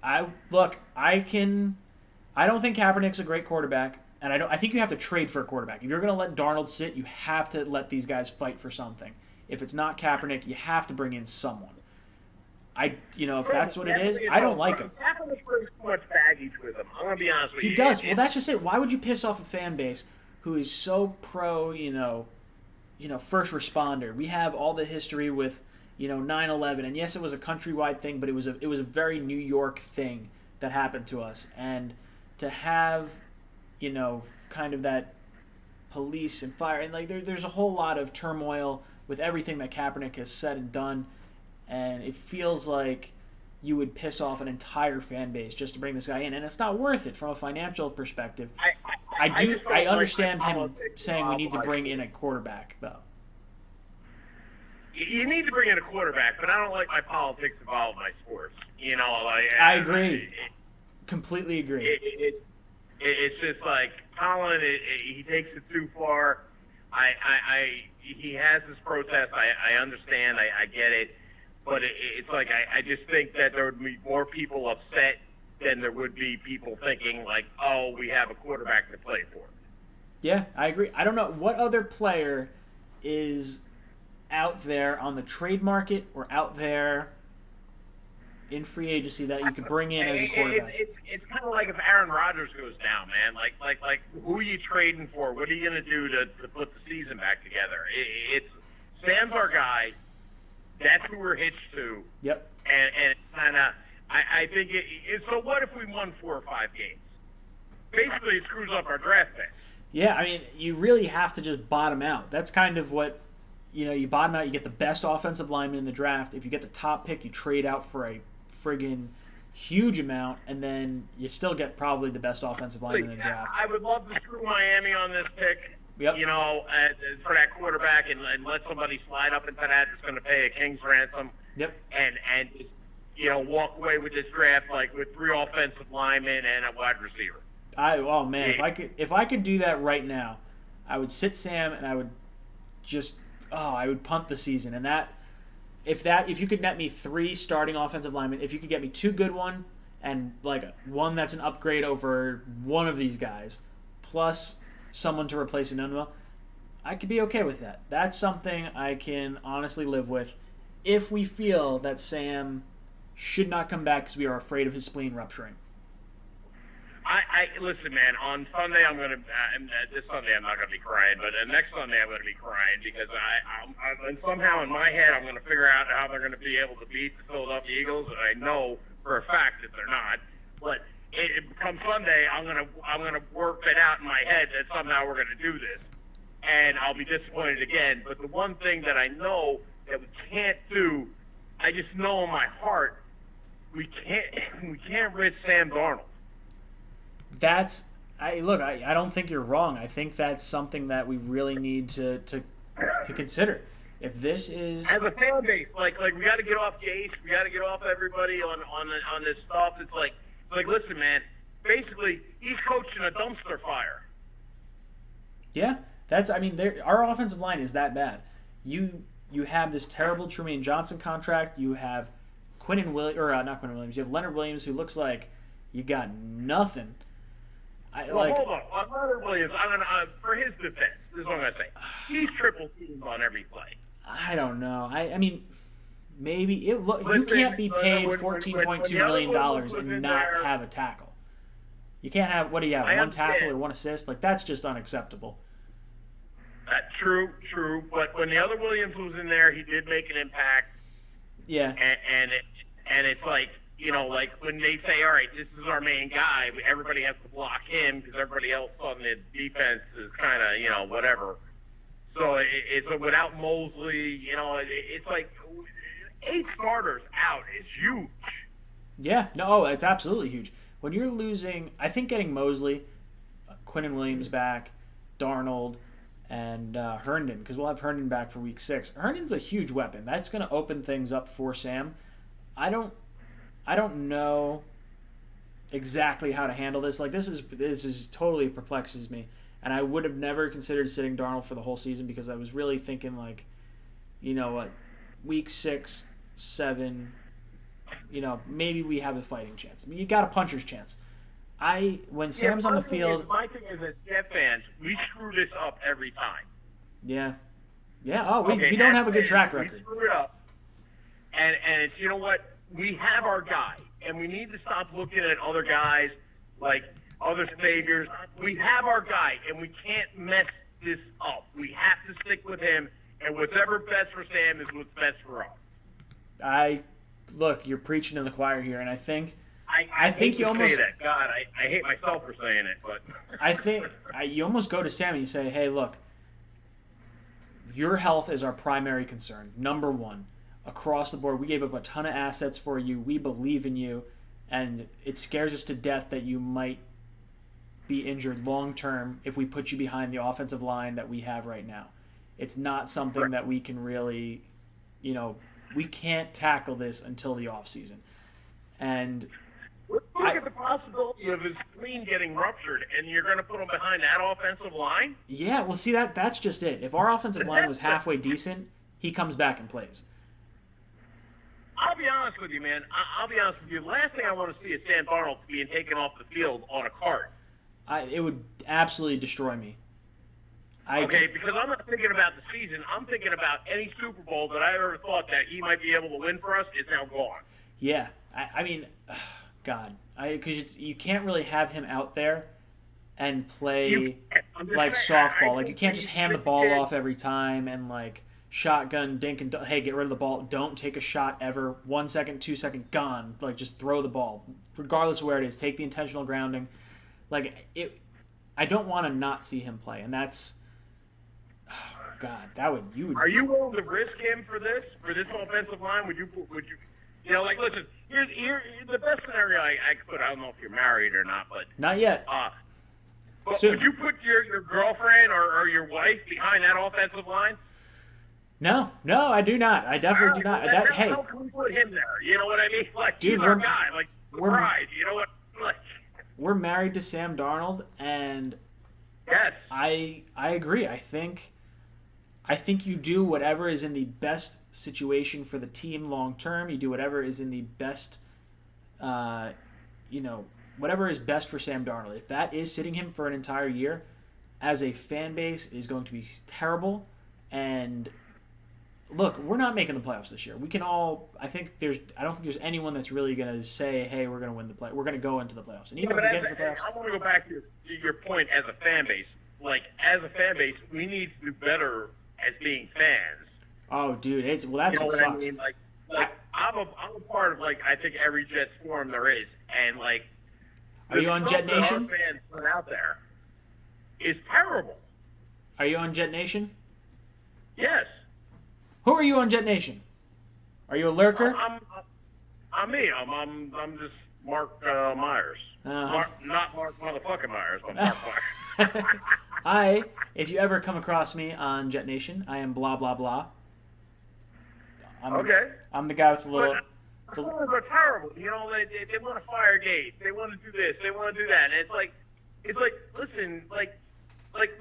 I don't think Kaepernick's a great quarterback, and I think you have to trade for a quarterback. If you're going to let Darnold sit, you have to let these guys fight for something. If it's not Kaepernick, you have to bring in someone. If that's what it is, I don't like him. Kaepernick brings too much baggage with him. I'm gonna be honest with you. He does. Well, that's just it. Why would you piss off a fan base who is so pro, first responder? We have all the history with, 9/11, and yes, it was a countrywide thing, but it was a very New York thing that happened to us, and to have, kind of that police and fire, and there's a whole lot of turmoil with everything that Kaepernick has said and done. And it feels like you would piss off an entire fan base just to bring this guy in, and it's not worth it from a financial perspective. I understand him saying we need to bring in a quarterback, though. You need to bring in a quarterback, but I don't like my politics involved in my sports. I agree. Completely agree. It's just like Colin. He takes it too far. He has his protest. I understand. I get it. But it's like I just think that there would be more people upset than there would be people thinking like, oh, we have a quarterback to play for. Yeah, I agree. I don't know what other player out there on the trade market or out there in free agency that you could bring in as a quarterback? It's kind of like if Aaron Rodgers goes down, man. Like who are you trading for? What are you going to do to put the season back together? It's Sam's our guy. That's who we're hitched to. Yep. And kind of, I think so. What if we won 4 or 5 games? Basically, it screws up our draft pick. Yeah, I mean, you really have to just bottom out. That's kind of what, you bottom out, you get the best offensive lineman in the draft. If you get the top pick, you trade out for a friggin' huge amount, and then you still get probably the best offensive lineman in the draft. I would love to screw Miami on this pick. Yep. For that quarterback, and let somebody slide up into that that's going to pay a king's ransom. Yep. And walk away with this draft like with 3 offensive linemen and a wide receiver. If I could do that right now, I would sit Sam and I would I would punt the season. And if you could net me 3 starting offensive linemen, if you could get me 2 good one and like one that's an upgrade over one of these guys, plus someone to replace Enunwa, I could be okay with that. That's something I can honestly live with if we feel that Sam should not come back because we are afraid of his spleen rupturing. I listen, man. On Sunday, I'm gonna. This Sunday, I'm not gonna be crying, but next Sunday, I'm gonna be crying because and somehow in my head, I'm gonna figure out how they're gonna be able to beat the Philadelphia Eagles, and I know for a fact that they're not. But come Sunday, I'm gonna work it out in my head that somehow we're gonna do this, and I'll be disappointed again. But the one thing that I know that we can't do, I just know in my heart, we can't risk Sam Darnold. I don't think you're wrong. I think that's something that we really need to consider. If this is as a fan base, like we got to get off Gase, we got to get off everybody on this stuff. It's like listen, man. Basically, he's coaching a dumpster fire. Yeah, our offensive line is that bad. You have this terrible Trumaine Johnson contract. You have not Quinnen Williams. You have Leonard Williams, who looks like you got nothing. Hold on. On Leonard Williams, I'm gonna for his defense. This is what I'm gonna say. He's triple teamed on every play. I don't know. I mean, maybe you can't be paid $14.2 million and not have a tackle. You can't have, what do you have, one tackle or 1 assist? Like, that's just unacceptable. True. But when the other Williams was in there, he did make an impact. Yeah. And it's like, like when they say, all right, this is our main guy, everybody has to block him because everybody else on the defense is kind of, whatever. So it's without Mosley, it's like 8 starters out is huge. Yeah, no, it's absolutely huge. When you're losing, I think getting Mosley, Quinnen Williams back, Darnold, and Herndon, because we'll have Herndon back for week 6. Herndon's a huge weapon. That's going to open things up for Sam. I don't know exactly how to handle this. Like, this is totally perplexes me. And I would have never considered sitting Darnold for the whole season because I was really thinking, like, week 6, 7, maybe we have a fighting chance. I mean, you got a puncher's chance. When Sam's on the field... My thing is, as Jet fans, we screw this up every time. Yeah. Yeah, we don't have a good track record. We screw it up. And it's, you know what? We have our guy, and we need to stop looking at other guys like other saviors. We have our guy, and we can't mess this up. We have to stick with him, and whatever's best for Sam is what's best for us. Look, you're preaching to the choir here, and I think you almost say that. God, I hate myself for saying it, but I think you almost go to Sam and you say, "Hey, look, your health is our primary concern. Number 1, across the board. We gave up a ton of assets for you. We believe in you, and it scares us to death that you might be injured long term if we put you behind the offensive line that we have right now. It's not something that we can really, we can't tackle this until the offseason." And let's look at the possibility of his spleen getting ruptured, and you're going to put him behind that offensive line? Yeah, well, see, that's just it. If our offensive line was halfway decent, he comes back and plays. I'll be honest with you, man. I'll be honest with you. Last thing I want to see is Sam Darnold being taken off the field on a cart. It would absolutely destroy me. Okay, because I'm not thinking about the season. I'm thinking about any Super Bowl that I ever thought that he might be able to win for us is now gone. Yeah, I mean, God, because you can't really have him out there and play like softball. Like you can't just hand the ball off every time and like shotgun, dink, and hey, get rid of the ball. Don't take a shot ever. 1 second, 2 second, gone. Like just throw the ball, regardless of where it is. Take the intentional grounding. Like it, I don't want to not see him play, and that's. Oh, God, that would you. Are you willing to risk him for this offensive line? Would you? You know, like listen. Here's the best scenario I could put. I don't know if you're married or not, but not yet. But Soon. would you put your girlfriend or your wife behind that offensive line? No, I do not. I definitely do not. Hey, how can we put him there? You know what I mean? Like, dude, he's our guy. Like, we're pride. You know what? Like, we're married to Sam Darnold, and yes, I agree. I think you do whatever is in the best situation for the team long term. You do whatever is in the best, whatever is best for Sam Darnold. If that is sitting him for an entire year, as a fan base, is going to be terrible. And look, we're not making the playoffs this year. We can all. I don't think there's anyone that's really going to say, "Hey, we're going to win the play. We're going to go into the playoffs." And even if we get into the playoffs, I want to go back to your point as a fan base. Like, as a fan base, we need to do better as being fans. oh, dude, that's You know what what sucks. I mean? Like I'm a part of I think every Jets forum there is, and Are you on Jet Nation? Our fans put out there is terrible. Are you on Jet Nation? Yes. Who are you on Jet Nation? Are you a lurker? I'm me. I'm just Mark Myers. Uh-huh. Not Mark motherfucking Myers, but Mark Myers. If you ever come across me on Jet Nation, I am blah blah blah. Okay. I'm the guy with the little. The Bulls are terrible. You know, they want to fire Gates. They want to do this. They want to do that. And it's like, listen, like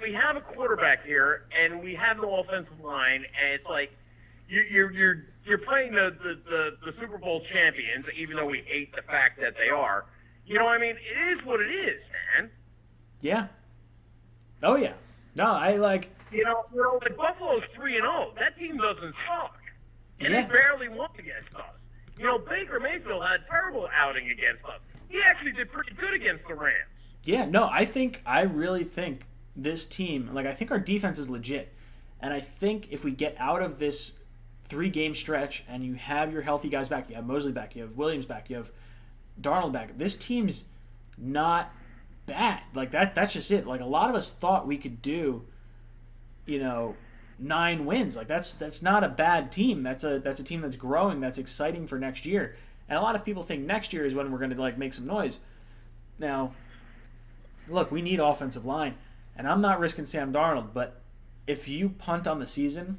we have a quarterback here, and we have no offensive line, and it's like you're playing the Super Bowl champions, even though we hate the fact that they are. You know what I mean? It is what it is, man. Yeah. Oh yeah. No, I like. You know, like Buffalo's 3-0. That team doesn't suck, and Yeah. they barely won against us. You know, Baker Mayfield had a terrible outing against us. He actually did pretty good against the Rams. Yeah. No, I really think this team. Like, I think our defense is legit, and I think if we get out of this 3-game stretch and you have your healthy guys back, you have Mosley back, you have Williams back, you have Darnold back. This team's not bad. Like that's just it. Like a lot of us thought we could do, 9 wins. Like that's not a bad team. That's a team that's growing. That's exciting for next year. And a lot of people think next year is when we're going to make some noise. Now, look, we need offensive line, and I'm not risking Sam Darnold. But if you punt on the season,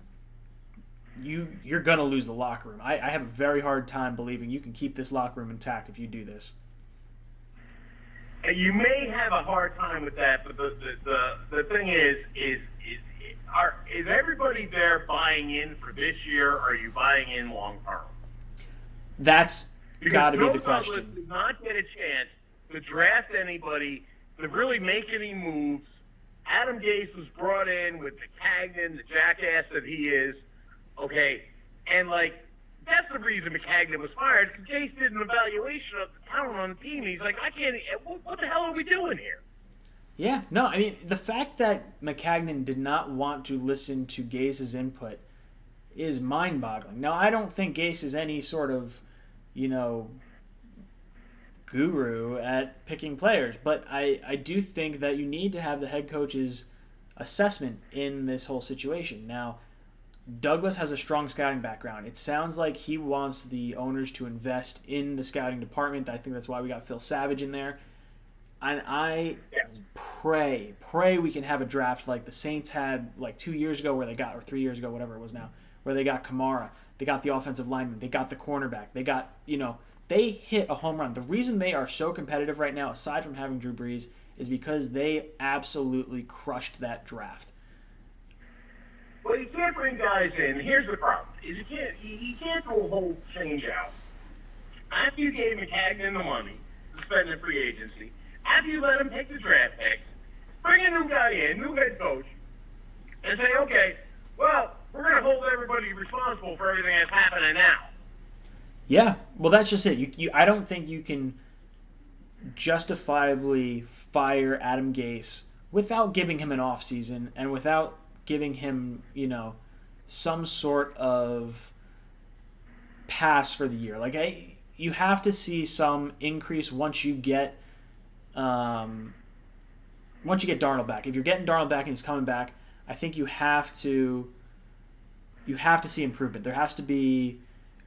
you're going to lose the locker room. I have a very hard time believing you can keep this locker room intact if you do this. And you may have a hard time with that, but the thing is everybody there buying in for this year, or are you buying in long term? That's got to be Joe the Douglas question. did not get a chance to draft anybody, to really make any moves. Adam Gase was brought in with the Cagnon, the jackass that he is. Okay, and that's the reason McCagnon was fired, because Gase did an evaluation of the talent on the team. He's like, I can't. What the hell are we doing here? Yeah, no, I mean, the fact that McCagnon did not want to listen to Gase's input is mind-boggling. Now, I don't think Gase is any sort of, guru at picking players, but I do think that you need to have the head coach's assessment in this whole situation. Now, Douglas has a strong scouting background. It sounds like he wants the owners to invest in the scouting department. I think that's why we got Phil Savage in there. And I pray we can have a draft like the Saints had 2 years ago or 3 years ago, whatever it was now, where they got Kamara, they got the offensive lineman, they got the cornerback, they got, they hit a home run. The reason they are so competitive right now, aside from having Drew Brees, is because they absolutely crushed that draft. Well, you can't bring guys in. Here's the problem: is you can't throw a whole change out. After you gave McCagnon the money to spend in free agency, after you let him take the draft picks, bring a new guy in, new head coach, and say, okay, well, we're going to hold everybody responsible for everything that's happening now. Yeah, well, that's just it. I don't think you can justifiably fire Adam Gase without giving him an off season and without giving him, some sort of pass for the year. Like, you have to see some increase once you get Darnold back. If you're getting Darnold back and he's coming back, I think you have to see improvement. There has to be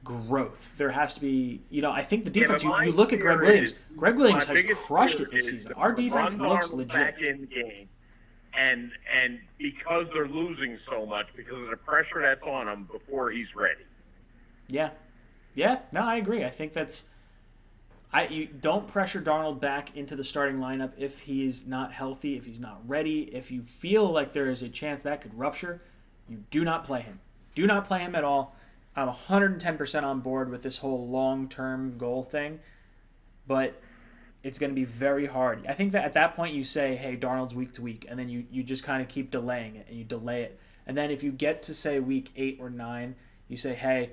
growth. There has to be, I think the defense. You look at Greg Williams. Greg Williams has crushed it this season. Our defense looks legit. Back in the game, and because they're losing so much because of the pressure that's on him before he's ready. Yeah. No, I agree. I think you don't pressure Darnold back into the starting lineup if he's not healthy, if he's not ready, if you feel like there is a chance that could rupture. You do not play him. Do not play him at all. I'm 110% on board with this whole long-term goal thing, but it's going to be very hard. I think that at that point you say, hey, Darnold's week to week, and then you just kind of keep delaying it, and you delay it. And then if you get to, say, week 8 or 9, you say, hey,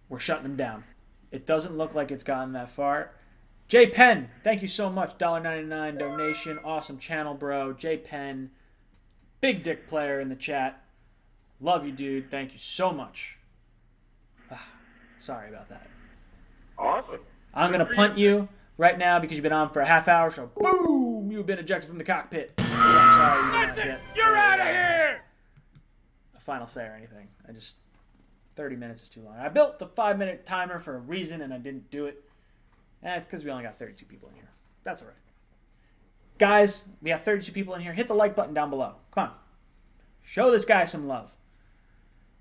we're shutting him down. It doesn't look like it's gotten that far. Jay Penn, thank you so much. $1.99 donation. Awesome channel, bro. Jay Penn, big dick player in the chat. Love you, dude. Thank you so much. Sorry about that. Awesome. I'm going to punt you right now because you've been on for a half hour, so boom, you've been ejected from the cockpit. I'm sorry you did not get You're out of here! a final say or anything. 30 minutes is too long. I built the 5-minute timer for a reason, and I didn't do it. And it's because we only got 32 people in here. That's all right. Guys, we have 32 people in here. Hit the like button down below. Come on. Show this guy some love.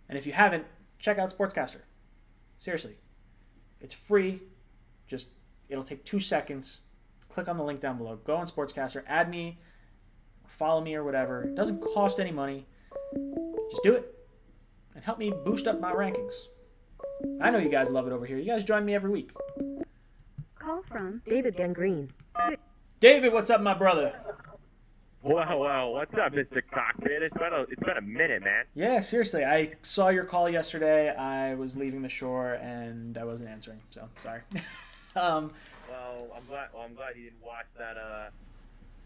And if you haven't, check out Sportscaster. Seriously. It's free. It'll take 2 seconds. Click on the link down below. Go on Sportscaster. Add me. Follow me or whatever. It doesn't cost any money. Just do it. And help me boost up my rankings. I know you guys love it over here. You guys join me every week. Call from David Gangrene. David, what's up, my brother? Well, what's up, Mr. Cockpit? It's been a minute, man. Yeah, seriously. I saw your call yesterday. I was leaving the shore, and I wasn't answering, so sorry. Well, I'm glad you didn't watch that.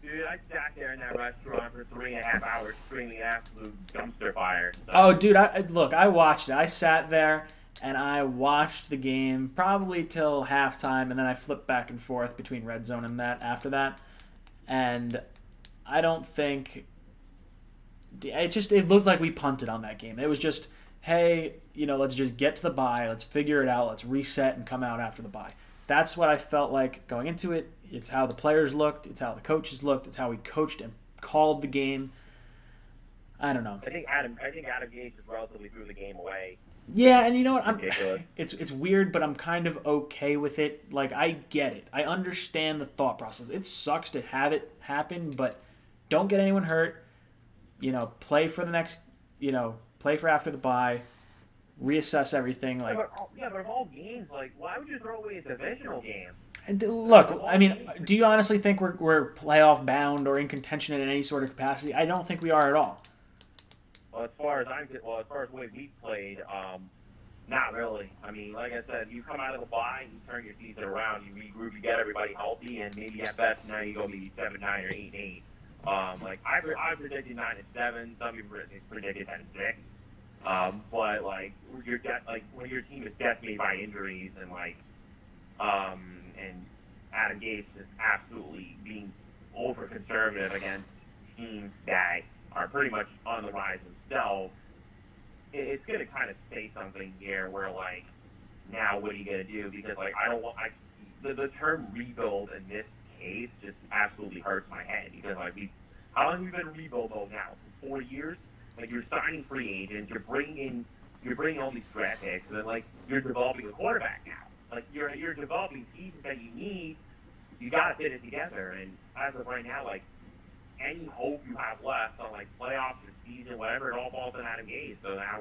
Dude, I sat there in that restaurant for 3.5 hours screaming absolute dumpster fire. So. Oh, dude, I watched it. I sat there, and I watched the game probably till halftime, and then I flipped back and forth between Red Zone and that after that. And I don't think... It looked like we punted on that game. It was just, hey, let's just get to the bye. Let's figure it out. Let's reset and come out after the bye. That's what I felt like going into it. It's how the players looked. It's how the coaches looked. It's how we coached and called the game. I don't know. I think Adam Gase just relatively threw the game away. Yeah, and you know what? It's weird, but I'm kind of okay with it. Like, I get it. I understand the thought process. It sucks to have it happen, but don't get anyone hurt. Play for the next. Play for after the bye. Reassess everything. Like, but of all games, why would you throw away a divisional game? And look, I mean, do you honestly think we're playoff bound or in contention in any sort of capacity? I don't think we are at all. Well, as far as the way we played, not really. I mean, like I said, you come out of the bye, you turn your season around, you regroup, you get everybody healthy, and maybe at best now you go maybe 7-9 or 8-8. I predicted 9-7. Some people predicted 10-6. But when your team is decimated by injuries and and Adam Gase is absolutely being over conservative against teams that are pretty much on the rise themselves, it's going to kind of say something here where now what are you going to do? Because I don't want the term rebuild in this case just absolutely hurts my head because how long have we been rebuild mode now? 4 years? You're signing free agents, you're bringing all these draft picks, and then you're developing a quarterback now. You're developing pieces that you need. You got to fit it together. And as of right now, any hope you have left on playoffs or season, whatever, it all falls on Adam Gase. So now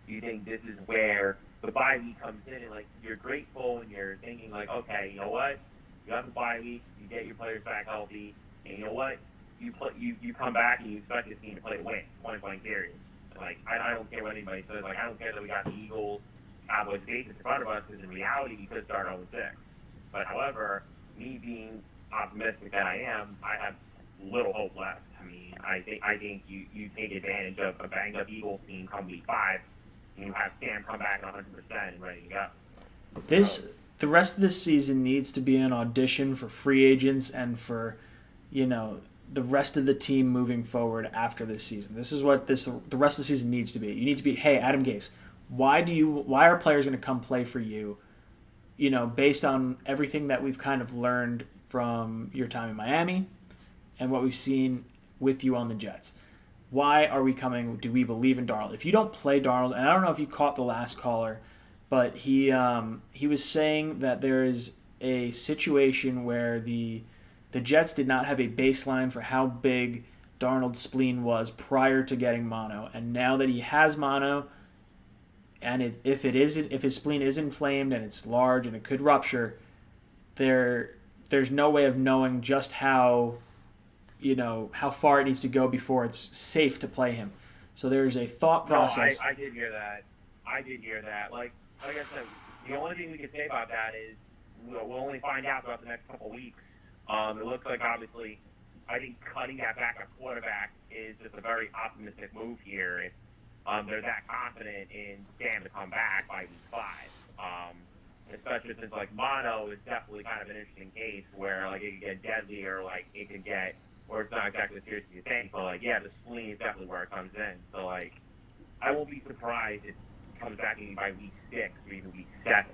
you think this is where the bye week comes in, and you're grateful and you're thinking okay, you know what? You have the bye week, you get your players back healthy, and you know what? you come back and you expect this team to play to win, point period. Like I don't care what anybody says. Like I don't care that we got the Eagles, Cowboys, Patriots in front of us, because in reality we could start 0-6. But however, me being optimistic that I am, I have little hope left. I mean, I think you take advantage of a banged up Eagles team come week 5, and you have Sam come back 100% and ready to go. The rest of this season needs to be an audition for free agents and for, the rest of the team moving forward after this season. This is what the rest of the season needs to be. You need to be, hey, Adam Gase, why are players going to come play for you? Based on everything that we've kind of learned from your time in Miami and what we've seen with you on the Jets. Why are we coming? Do we believe in Darnold? If you don't play Darnold, and I don't know if you caught the last caller, but he was saying that there is a situation where the Jets did not have a baseline for how big Darnold's spleen was prior to getting mono, and now that he has mono, and if his spleen is inflamed and it's large and it could rupture, there's no way of knowing just how far it needs to go before it's safe to play him. So there's a thought process. No, I did hear that. Like I said, the only thing we can say about that is we'll only find out throughout the next couple of weeks. It looks like, obviously, I think cutting that backup quarterback is just a very optimistic move here. If they're that confident in Sam to come back by week 5, especially since like mono is definitely kind of an interesting case where like it could get deadly or like it could get, or it's not exactly as serious as you think, but like the spleen is definitely where it comes in. So like I won't be surprised if it comes back even by week 6 or even week 7.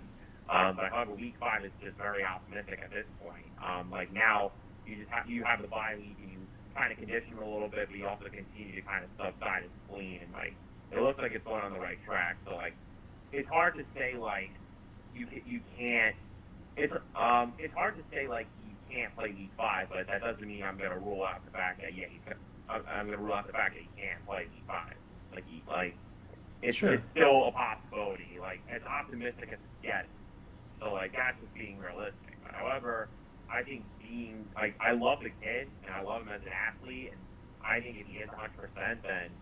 But however, week 5 is just very optimistic at this point. Like now, you have the bye week and you kind of condition him a little bit, but you also continue to kind of subside his spleen, and like it looks like it's going on the right track. So like it's hard to say like you can't. It's hard to say like you can't play week 5, but that doesn't mean I'm going to rule out the fact that I'm going to rule out the fact that he can't play week 5. It's still a possibility. Like as optimistic as it gets. So, like, that's just being realistic. But, however, I think I love the kid, and I love him as an athlete, and I think if he is 100%, then,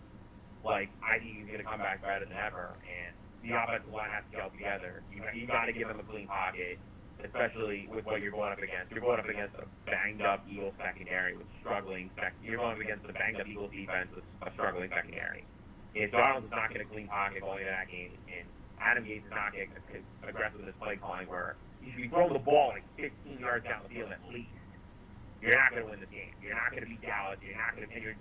like, I think he's going to come back better than ever, and the offensive line has to gel together. You got to give him a clean pocket, especially with what you're going up against. You're going up against a banged-up Eagles secondary with struggling you're going up against a banged-up Eagles defense with a struggling secondary. If Darnold does not get a clean pocket going into that game, and Adam Gase is not getting aggressive with his play calling where you should be throwing the ball like 15 yards down the field at least, you're not going to win the game. You're not going to beat Dallas. You're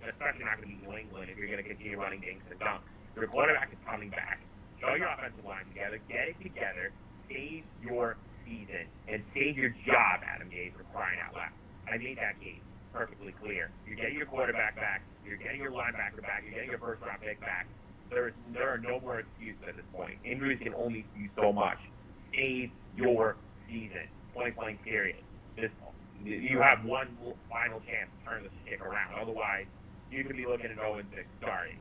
especially not going to beat New England if you're going to continue running things and dunks. Your quarterback is coming back. Show your offensive line together. Get it together. Save your season and save your job, Adam Gase, for crying out loud. I made that case perfectly clear. You're getting your quarterback back. You're getting your linebacker back. You're getting your first-round pick back. There are no more excuses at this point. Injuries can only do so much. Save your season. Point period. You have one final chance to turn this shit around. Otherwise, you could be looking at 0-6 starting.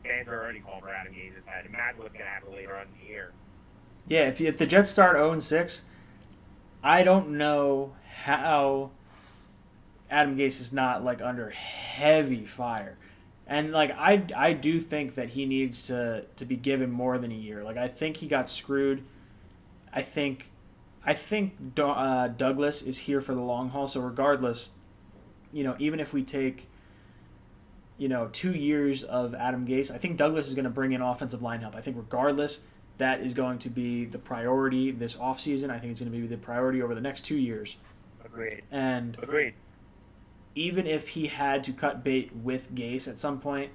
Fans are already calling for Adam Gase's head. Imagine what's going to happen later on in the year. Yeah, if the Jets start 0-6, I don't know how Adam Gase is not like under heavy fire. And like I do think that he needs to be given more than a year. Like I think he got screwed. I think Douglas is here for the long haul. So regardless, even if we take 2 years of Adam Gase, I think Douglas is going to bring in offensive line help. I think regardless, that is going to be the priority this offseason. I think it's going to be the priority over the next 2 years. Agreed. Even if he had to cut bait with Gase at some point,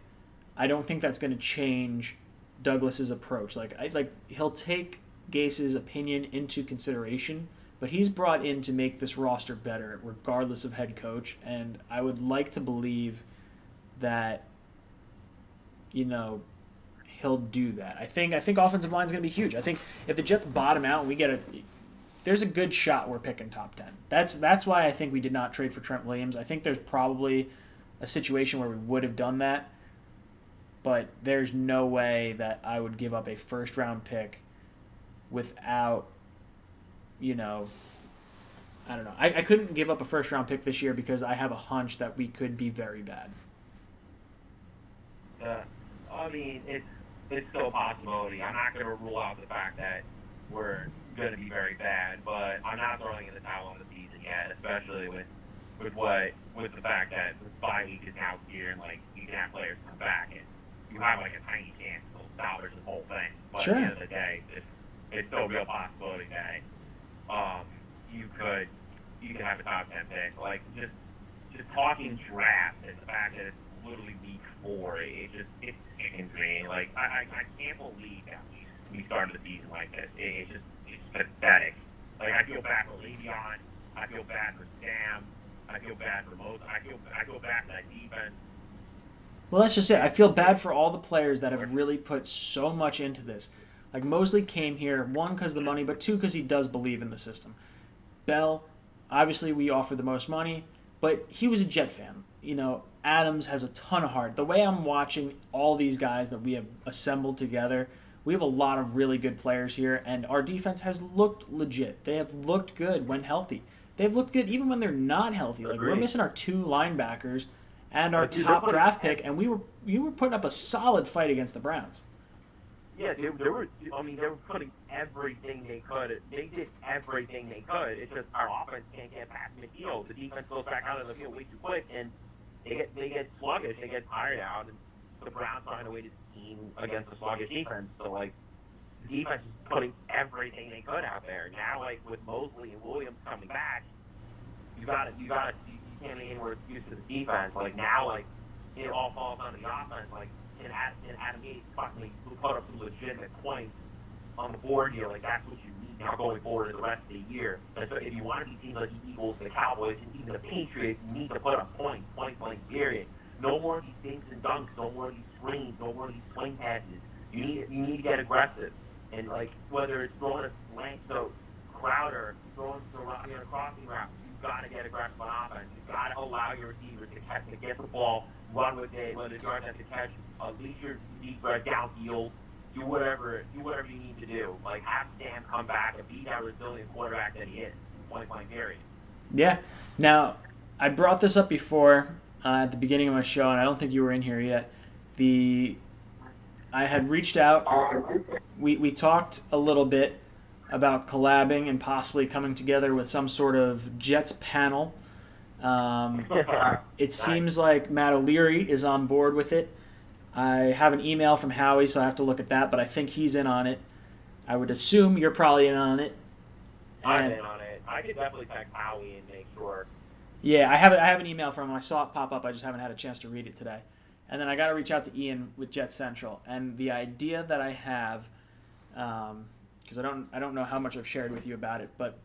I don't think that's going to change Douglas's approach. He'll take Gase's opinion into consideration, but he's brought in to make this roster better, regardless of head coach. And I would like to believe that, he'll do that. I think offensive line is going to be huge. I think if the Jets bottom out and we get there's a good shot we're picking top 10. That's why I think we did not trade for Trent Williams. I think there's probably a situation where we would have done that, but there's no way that I would give up a first-round pick without, I don't know. I couldn't give up a first round pick this year because I have a hunch that we could be very bad. I mean, it's still a possibility. I'm not going to rule out the fact that we're going to be very bad, but I'm not throwing in the towel on the season yet, especially with the fact that the bye week is now here and like you can have players come back and you have like a tiny chance to salvage the whole thing. But Sure. at the end of the day, it's still a real possibility that you could have a top 10 pick. Like just talking draft and the fact that it's literally week 4, it's chicken green. Like I can't believe that we started the season like this. It's pathetic. Like I feel bad for Le'Veon. I feel bad for Sam. I feel bad for Moses. I feel bad for that defense. Well, that's just it. I feel bad for all the players that have really put so much into this. Like Mosley came here, 1, because of the money, but 2, because he does believe in the system. Bell, obviously we offered the most money, but he was a Jet fan. You know, Adams has a ton of heart. The way I'm watching all these guys that we have assembled together, we have a lot of really good players here, and our defense has looked legit. They have looked good when healthy. They've looked good even when they're not healthy. Like we're missing our 2 linebackers and our top draft pick, and we were putting up a solid fight against the Browns. Yeah, they were putting everything they could. They did everything they could. It's just our offense can't get past midfield. The defense goes back out of the field way too quick, and they get sluggish. They get tired out, and the Browns find a way to scheme against the sluggish defense. So like, the defense is putting everything they could out there. Now, like with Mosley and Williams coming back, you can't make any more excuse for the defense. Like now, like it all falls on the offense. Like and Adam Gates finally put up some legitimate points on the board here. Like that's what you need now going forward in the rest of the year. And so if you want to be teams like the Eagles, the Cowboys, and even the Patriots, you need to put up points, point blank period. No more of these dinks and dunks. No more of these screens. No more of these swing passes. You need to get aggressive. And like whether it's throwing a slant to Crowder, throwing a crossing route, you've got to get aggressive on offense. You've got to allow your receivers to get the ball, run with it. Whether the guards have to catch, lead your deep downfield, do whatever you need to do. Like have Sam come back and be that resilient quarterback that he is. Point blank period. Yeah. Now, I brought this up before at the beginning of my show, and I don't think you were in here yet. I had reached out. We talked a little bit about collabing and possibly coming together with some sort of Jets panel. It seems like Matt O'Leary is on board with it. I have an email from Howie, so I have to look at that, but I think he's in on it. I would assume you're probably in on it. I'm in on it. I could definitely text Howie and make sure. Yeah, I have an email from him. I saw it pop up. I just haven't had a chance to read it today. And then I got to reach out to Ian with Jet Central. And the idea that I have, because I don't know how much I've shared with you about it, but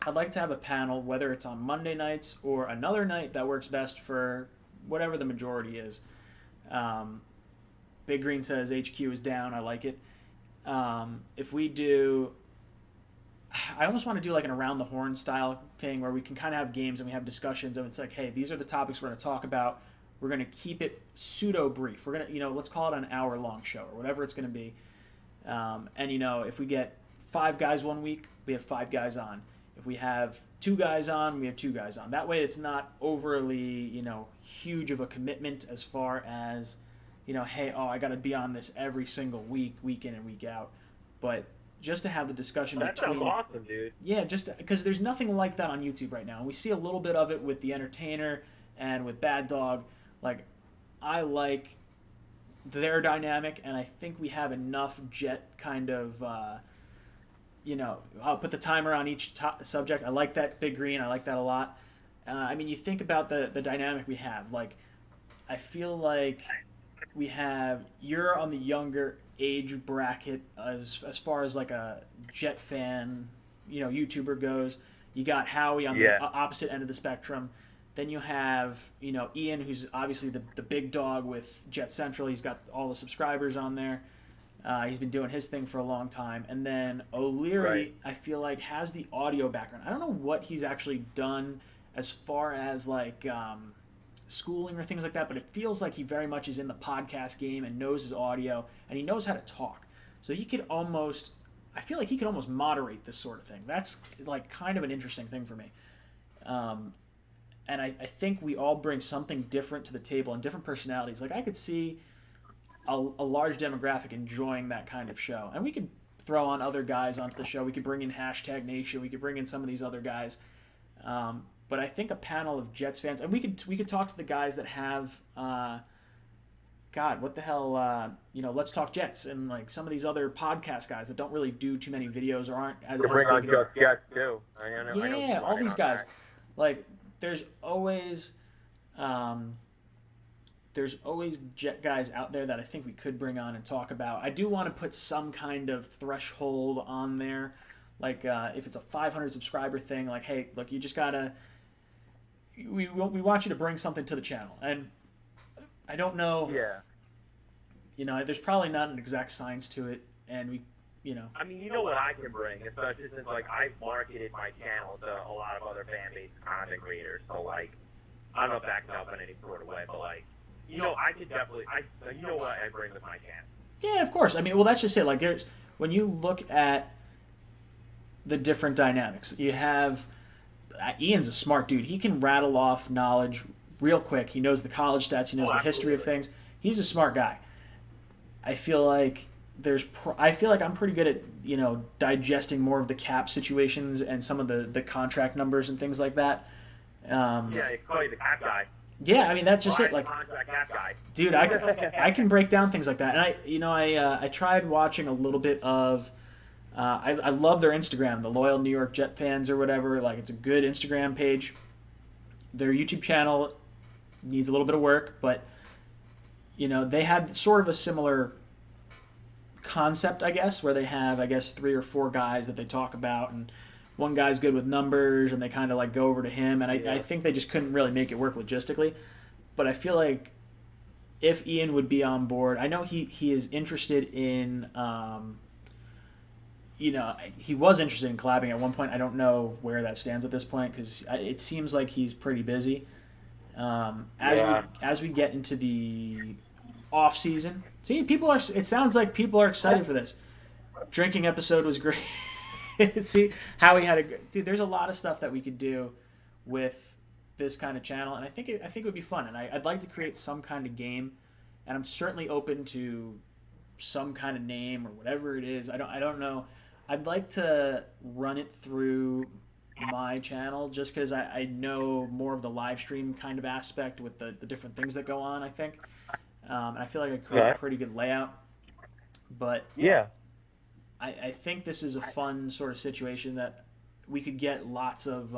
I'd like to have a panel, whether it's on Monday nights or another night that works best for whatever the majority is. Big Green says HQ is down. I like it. If we do, I almost want to do like an around the horn style thing where we can kind of have games and we have discussions and it's like, hey, these are the topics we're going to talk about. We're going to keep it pseudo brief. We're going to, let's call it an hour long show or whatever it's going to be. And if we get 5 guys one week, we have 5 guys on. If we have 2 guys on, we have 2 guys on. That way it's not overly, huge of a commitment as far as, hey, I got to be on this every single week, week in and week out. But just to have the discussion That between... sounds awesome, dude. Yeah, just because there's nothing like that on YouTube right now. We see a little bit of it with The Entertainer and with Bad Dog. Like, I like their dynamic, and I think we have enough Jet kind of... I'll put the timer on each subject. I like that, Big Green. I like that a lot. You think about the dynamic we have. Like, I feel like you're on the younger age bracket as far as like a Jet fan, YouTuber goes. You got Howie on the opposite end of the spectrum. Then you have, Ian, who's obviously the big dog with Jet Central. He's got all the subscribers on there. He's been doing his thing for a long time. And then O'Leary, I feel like, has the audio background. I don't know what he's actually done as far as like schooling or things like that, but it feels like he very much is in the podcast game and knows his audio, and he knows how to talk. So he could almost I feel like he could almost moderate this sort of thing. That's like kind of an interesting thing for me. And I think we all bring something different to the table and different personalities. Like I could see a large demographic enjoying that kind of show. And we could throw on other guys onto the show. We could bring in Hashtag Nation. We could bring in some of these other guys. But I think a panel of Jets fans, and we could talk to the guys that have, God, what the hell, Let's Talk Jets, and like some of these other podcast guys that don't really do too many videos or aren't as bring on big Just Jets too. I know yeah, all these guys. Like there's always Jet guys out there that I think we could bring on and talk about. I do want to put some kind of threshold on there. Like if it's a 500 subscriber thing, like, hey, look, you just gotta. We want you to bring something to the channel, and I don't know. Yeah. There's probably not an exact science to it, and we. I mean, you know what I can bring, especially since like I've marketed my channel to a lot of other fan-based content creators. So like, I don't know if that can help in any sort of way, but like, I could definitely. You know what I bring with my channel. Yeah, of course. I mean, well, that's just it. Like, when you look at the different dynamics, you have Ian's a smart dude. He can rattle off knowledge real quick. He knows the college stats. He knows the history of things. He's a smart guy. I feel like I'm pretty good at digesting more of the cap situations and some of the contract numbers and things like that. Yeah, you call you the cap guy. Yeah, I mean that's just it. Like, contract cap guy. Dude, I can break down things like that. And I tried watching a little bit of. I love their Instagram, the Loyal New York Jet Fans or whatever. Like, it's a good Instagram page. Their YouTube channel needs a little bit of work, but they had sort of a similar concept, I guess, where they have, 3 or 4 guys that they talk about, and one guy's good with numbers, and they kind of like go over to him, and I think they just couldn't really make it work logistically. But I feel like if Ian would be on board, I know he is interested in, he was interested in collabing at one point. I don't know where that stands at this point because it seems like he's pretty busy. As we get into the off season, see, it sounds like people are excited for this. Drinking episode was great. See how he had dude. There's a lot of stuff that we could do with this kind of channel, and I think it would be fun. And I'd like to create some kind of game, and I'm certainly open to some kind of name or whatever it is. I don't know. I'd like to run it through my channel just because I know more of the live stream kind of aspect with the different things that go on, I think. And I feel like I create a pretty good layout. But yeah, I think this is a fun sort of situation that we could get lots of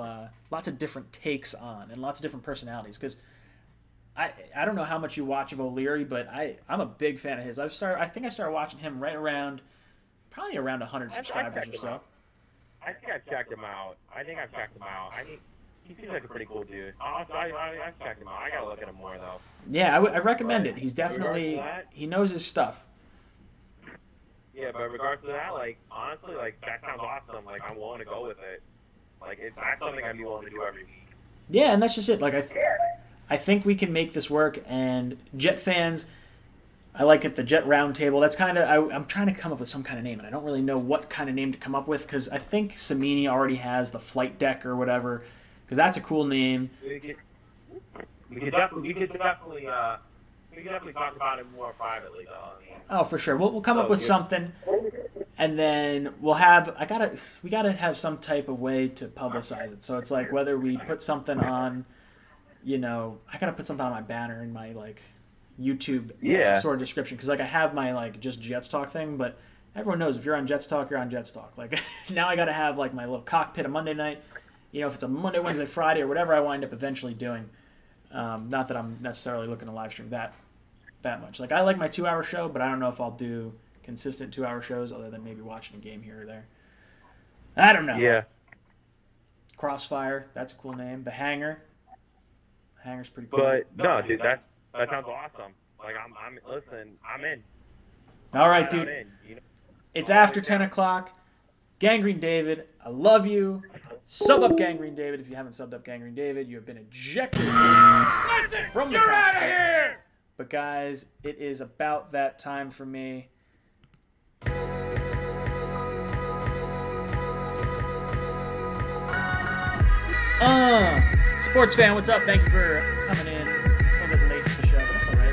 different takes on and lots of different personalities. Because I don't know how much you watch of O'Leary, but I'm a big fan of his. I think I started watching him right around probably around 100 subscribers or so. I think I've checked him out. I think he seems like a pretty cool dude. I've checked him out. I gotta look at him more though. Yeah, I recommend it. He's definitely he knows his stuff. Yeah, but in regards to that, like honestly, like that sounds awesome. Like I'm willing to go with it. Like that's something I'd be willing to do every week. Yeah, and that's just it. Like I think we can make this work. And Jet fans, I like it, the Jet Roundtable. That's kind of I'm trying to come up with some kind of name, and I don't really know what kind of name to come up with because I think Samini already has the flight deck or whatever. Because that's a cool name. We could definitely talk about it more privately, though. I mean, oh, for sure. We'll come up with something, and then we gotta have some type of way to publicize it. So it's like whether we put something on, I gotta put something on my banner in my like YouTube sort of description because like I have my like just Jets Talk thing, but everyone knows if you're on Jets Talk, you're on Jets Talk. Like now I gotta have like my little cockpit on Monday night. If it's a Monday, Wednesday, Friday, or whatever I wind up eventually doing. Not that I'm necessarily looking to live stream that much. Like I like my 2-hour show, but I don't know if I'll do consistent 2-hour shows other than maybe watching a game here or there. I don't know. Yeah. Crossfire, that's a cool name. The Hangar. The Hangar's pretty cool. But no, dude, that sounds awesome. Like I'm in. All right, dude. It's after 10 o'clock. Gangrene David, I love you. Sub up Gangrene David. If you haven't subbed up Gangrene David, you have been ejected from the cockpit. Out of here! But guys, it is about that time for me. Sports fan, what's up? Thank you for coming in. A little bit late to the show, but that's alright.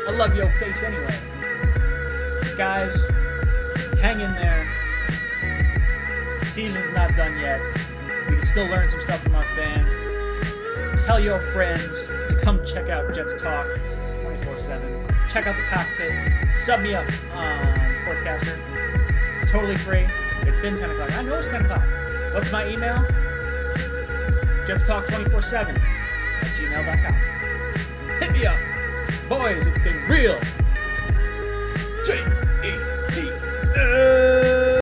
I love your face anyway. Guys, hang in there. The season's not done yet. We can still learn some stuff from our fans. Tell your friends to come check out Jets Talk 24/7. Check out the cockpit. Sub me up on Sportscaster. It's totally free. It's been 10 o'clock. I know it's 10 o'clock. What's my email? JetsTalk247@gmail.com. Hit me up. Boys, it's been real. Jake.